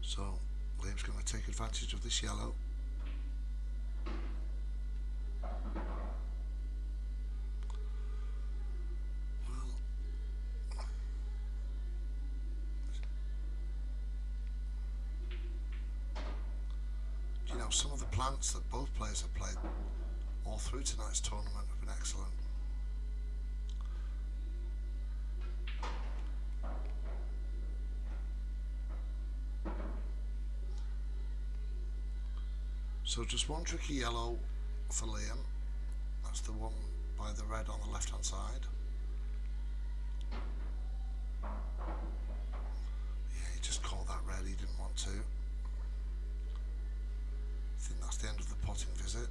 So Liam's going to take advantage of this yellow. Some of the plants that both players have played all through tonight's tournament have been excellent. So just one tricky yellow for Liam. That's the one by the red on the left hand side. Yeah, he just called that red, he didn't want to. I think that's the end of the potting visit.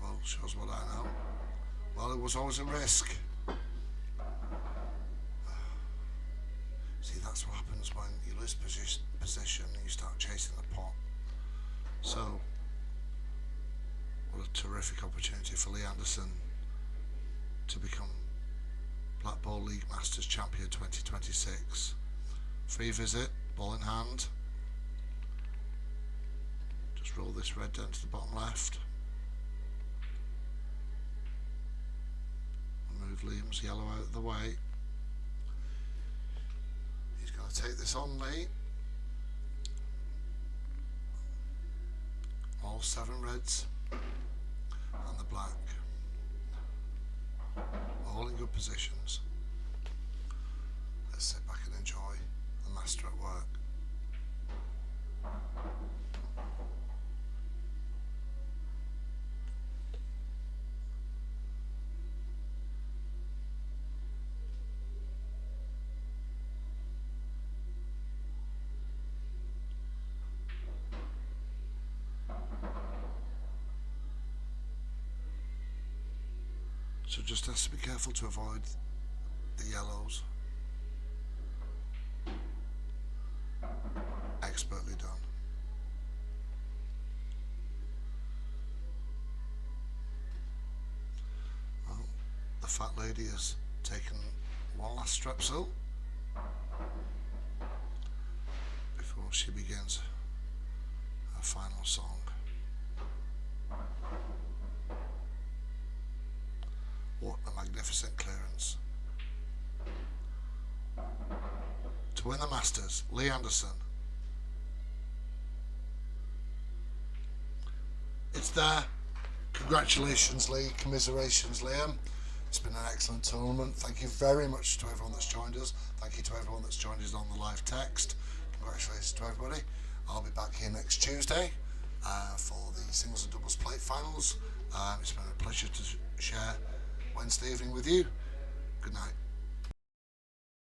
Well, shows what I know. Well, it was always a risk. See, that's what happens when you lose position and you start chasing the pot. So, what a terrific opportunity for Lee Anderson to become Blackball League Masters Champion 2026. Free visit, ball in hand. Just roll this red down to the bottom left. And move Liam's yellow out of the way. He's going to take this on, Lee. All 7 reds and the black. All in good positions. So just has to be careful to avoid the yellows. Expertly done. Well, the fat lady has taken one last strepsil before she begins her final song. What a magnificent clearance. To win the Masters, Lee Anderson. It's there. Congratulations, Lee. Commiserations, Liam. It's been an excellent tournament. Thank you very much to everyone that's joined us. Thank you to everyone that's joined us on the live text. Congratulations to everybody. I'll be back here next Tuesday for the singles and doubles plate finals. It's been a pleasure to share Wednesday evening with you. Good night.